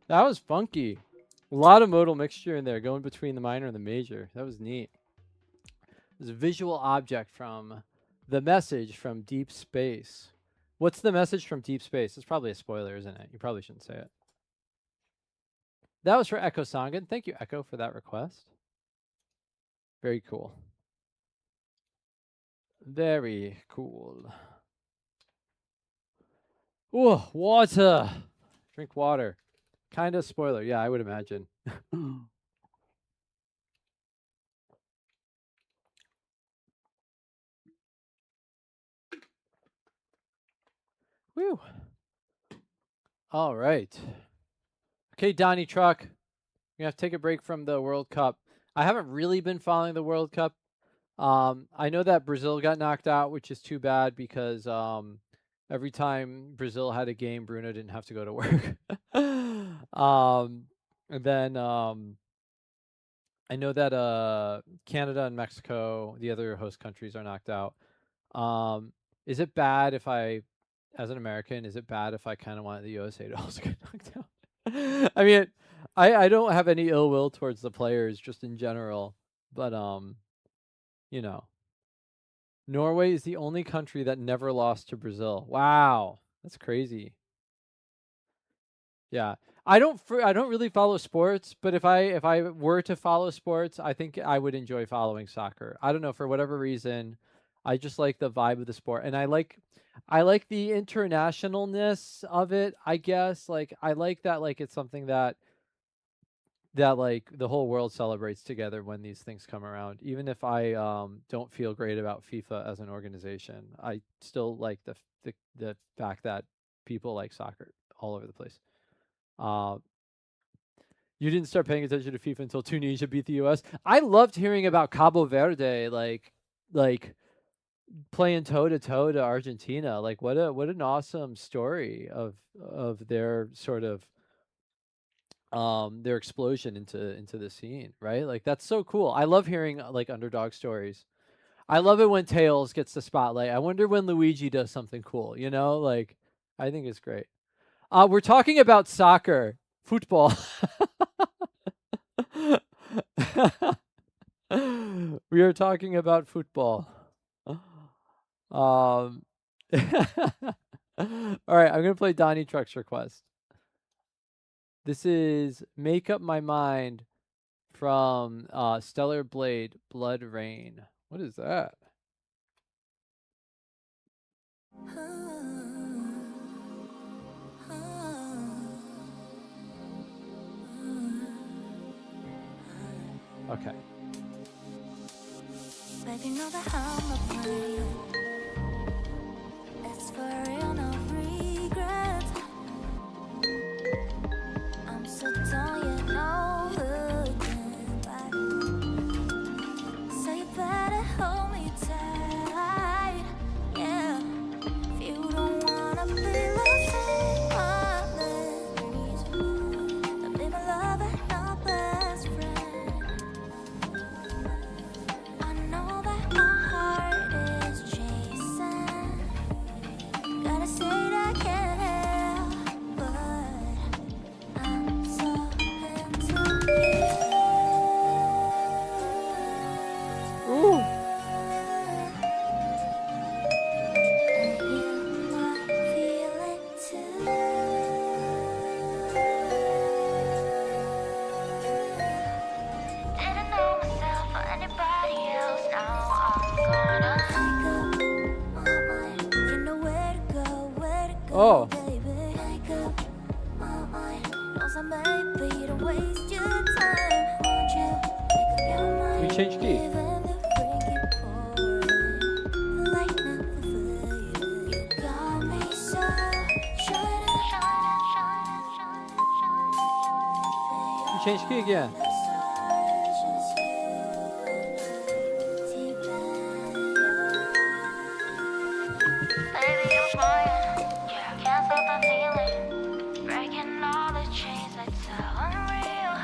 That was funky. A lot of modal mixture in there, going between the minor and the major. That was neat. It was a visual object from the message from deep space. What's the message from deep space? It's probably a spoiler, isn't it? You probably shouldn't say it. That was for Echo Sangan. Thank you, Echo, for that request. Very cool. Very cool. Oh, water. Drink water. Kind of spoiler. Yeah, I would imagine. Woo. All right. Okay, Donnie Truck. We have to take a break from the World Cup. I haven't really been following the World Cup. I know that Brazil got knocked out, which is too bad because every time Brazil had a game, Bruno didn't have to go to work. And then I know that Canada and Mexico, the other host countries, are knocked out. Is it bad if I, as an American, is it bad if I kind of want the USA to also get knocked out? I mean, I don't have any ill will towards the players, just in general. But you know, Norway is the only country that never lost to Brazil. Wow, that's crazy. Yeah, I don't really follow sports, but if I were to follow sports, I think I would enjoy following soccer. I don't know, for whatever reason, I just like the vibe of the sport, and I like the internationalness of it, I guess. Like I like that, like it's something that like the whole world celebrates together when these things come around. Even if I don't feel great about FIFA as an organization, I still like the fact that people like soccer all over the place. Uh, you didn't start paying attention to FIFA until Tunisia beat the U.S. I loved hearing about Cabo Verde, like playing toe to toe to Argentina. Like what an awesome story of their sort of their explosion into the scene, right? Like that's so cool. I love hearing like underdog stories. I love it when Tails gets the spotlight. I wonder when Luigi does something cool, you know? Like I think it's great. We're talking about soccer, football. We are talking about football. All right, I'm gonna play Donnie Truck's request. This is "Make Up My Mind" from Stellar Blade, Blood Rain. What is that? Okay. Baby, know that I'm a player. It's for real, no regrets. I'm so done, you know, looking back. So you better hold me tight, yeah. If you don't wanna be lost in my memories, then be my lover, not best friend. I know that my heart is chasing. Gotta say that I can't help, but I'm so into you. Ooh. And you might feel it too. Didn't know myself or anybody else. Now I'm gonna make up my mind. You know where to go, Oh. baby. Make up my mind. Knows I may be to waste your time. Won't you make up your mind? We changed key. Even the freaky pouring, the light never faded. You got me so shining, shining, shining, shining, shining. We changed key again. The stars, just you and I, deep in your eyes. Baby, I'm flying. Yeah, I can't stop the feeling. Breaking all the chains that's so unreal.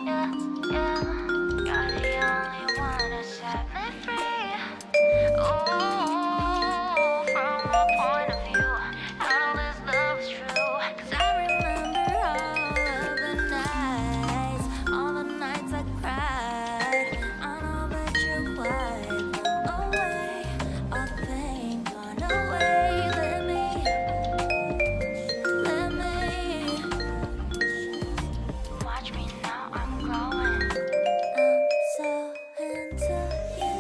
Yeah, yeah. You're the only one that set me free. Ooh, from my point of view, all this love is true. 'Cause I remember all of the nights, all the nights I cried. I know that you wiped them away, all the pain gone away. Let me watch me now. I'm glowing. I'm so into you.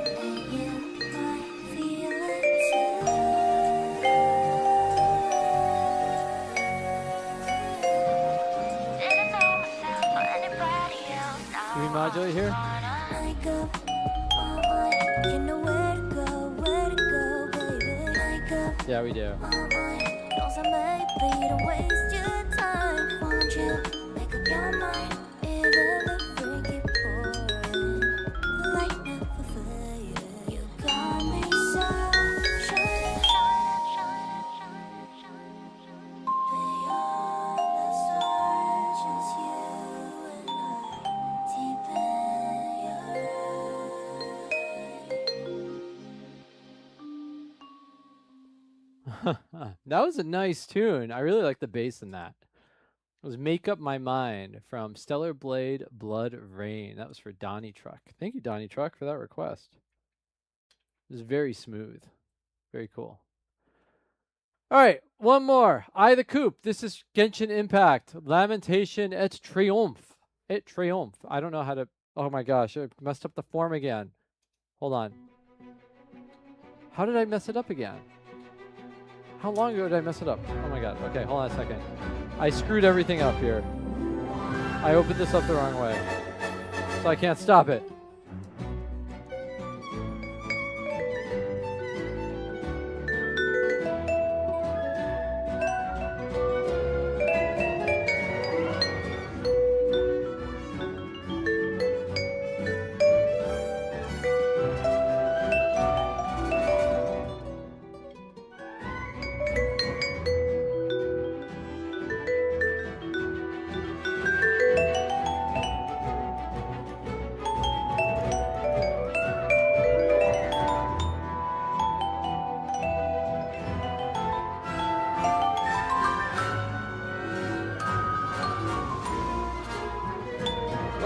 And you might feel it too. Didn't know myself or anybody else. Do we modulate here? Make up my mind. You know where to go, baby. Make up Yeah, we do. my mind. Knows I may be to waste your time. Won't you make up your mind? Even the freaky pouring, the light never faded. You got me so shining, shining, shining, shining, shining, shining. Beyond the stars, just you and I, deep in your eyes. That was a nice tune. I really like the bass in that. It was "Make Up My Mind" from Stellar Blade, Blood Rain. That was for Donnie Truck. Thank you, Donnie Truck, for that request. It was very smooth. Very cool. All right, one more. I the Coop. This is Genshin Impact. Lamentation et Triomphe. Et Triomphe. I don't know how to... Oh my gosh, I messed up the form again. Hold on. How did I mess it up again? How long ago did I mess it up? Oh my god. Okay, hold on a second. I screwed everything up here. I opened this up the wrong way. So I can't stop it.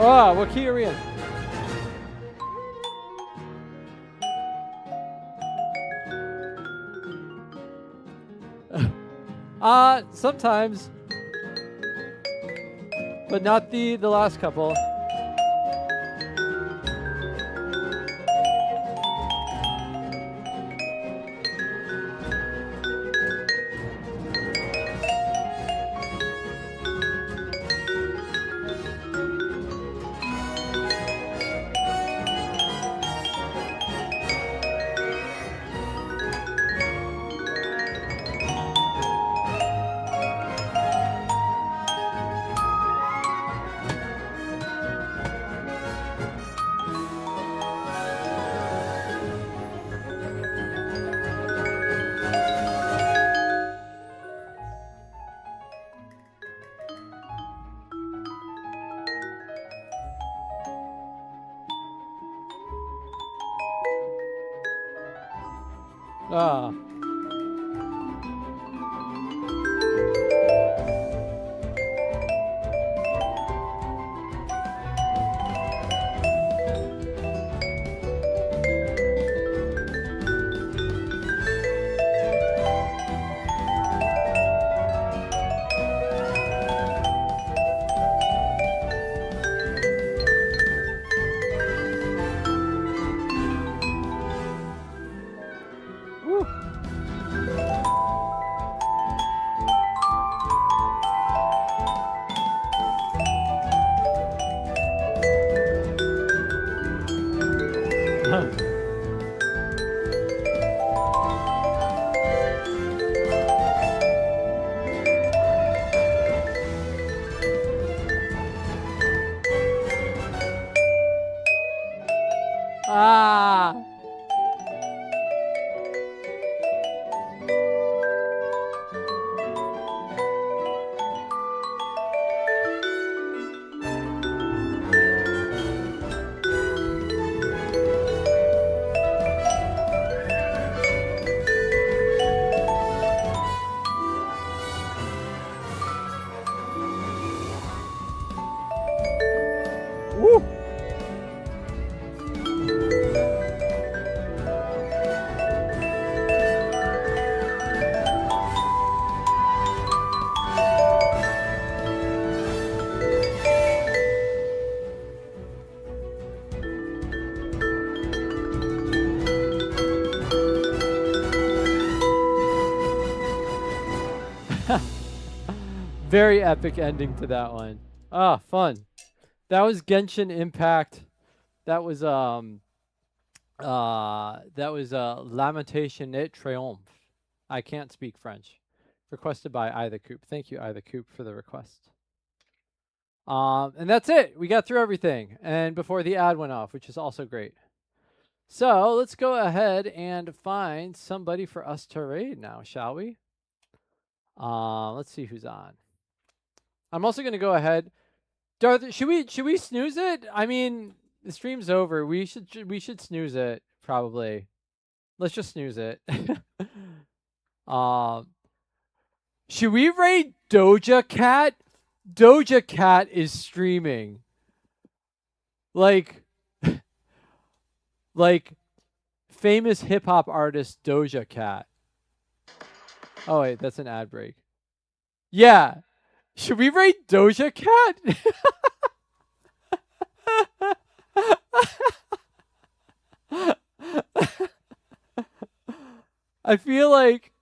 Ah, what key are we in? Sometimes. But not the last couple. Ah. Woo. Ah. Woo. Very epic ending to that one. Ah, fun. That was Genshin Impact. That was Lamentation et Triomphe. I can't speak French. Requested by I the Coop. Thank you, I the Coop, for the request. And that's it. We got through everything. And before the ad went off, which is also great. So let's go ahead and find somebody for us to raid now, shall we? Let's see who's on. I'm also going to go ahead. Darth, should we snooze it? I mean, the stream's over. We should snooze it probably. Let's just snooze it. Should we raid Doja Cat? Doja Cat is streaming. Like famous hip hop artist Doja Cat. Oh wait, that's an ad break. Yeah. Should we rate Doja Cat? I feel like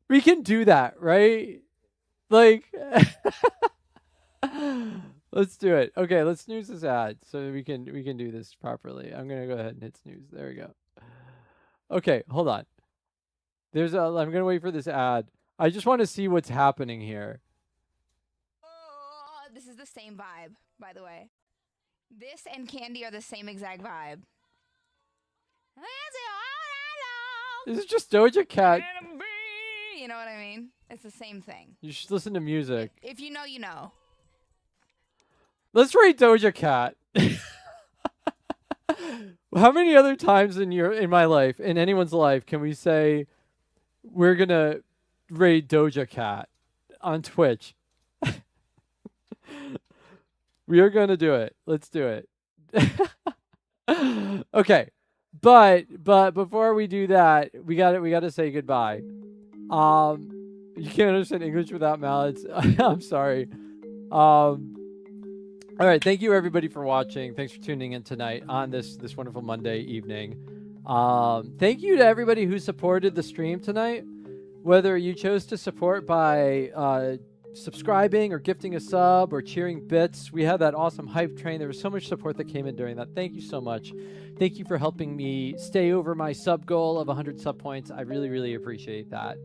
we can do that, right? Like, let's do it. Okay, let's snooze this ad so we can do this properly. I'm gonna go ahead and hit snooze. There we go. Okay, hold on. I'm gonna wait for this ad. I just want to see what's happening here. Oh, this is the same vibe, by the way. This and Candy are the same exact vibe. This is just Doja Cat. You know what I mean? It's the same thing. You should listen to music. If you know, you know. Let's rate Doja Cat. How many other times in my life, in anyone's life, can we say we're gonna rate Doja Cat on Twitch? We are gonna do it. Let's do it. Okay. But before we do that, we gotta say goodbye. You can't understand English without mallets. I'm sorry. All right, thank you everybody for watching. Thanks for tuning in tonight on this wonderful Monday evening. Thank you to everybody who supported the stream tonight. Whether you chose to support by subscribing or gifting a sub or cheering bits, we had that awesome hype train. There was so much support that came in during that. Thank you so much. Thank you for helping me stay over my sub goal of 100 sub points. I really, really appreciate that.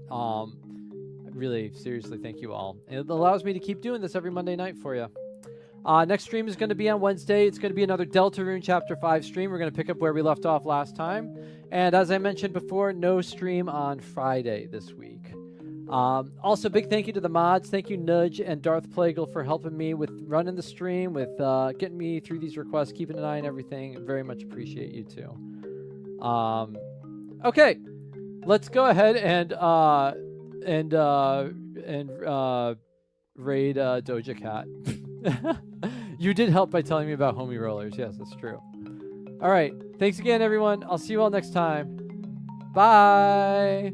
Really, seriously, thank you all. It allows me to keep doing this every Monday night for you. Next stream is going to be on Wednesday. It's going to be another Deltarune Chapter 5 stream. We're going to pick up where we left off last time. And as I mentioned before, no stream on Friday this week. Also, big thank you to the mods. Thank you, Nudge and Darth Plagle, for helping me with running the stream, with getting me through these requests, keeping an eye on everything. Very much appreciate you too. Okay, let's go ahead and raid Doja Cat. You did help by telling me about homie rollers. Yes, that's true. All right, thanks again, everyone. I'll see you all next time. Bye.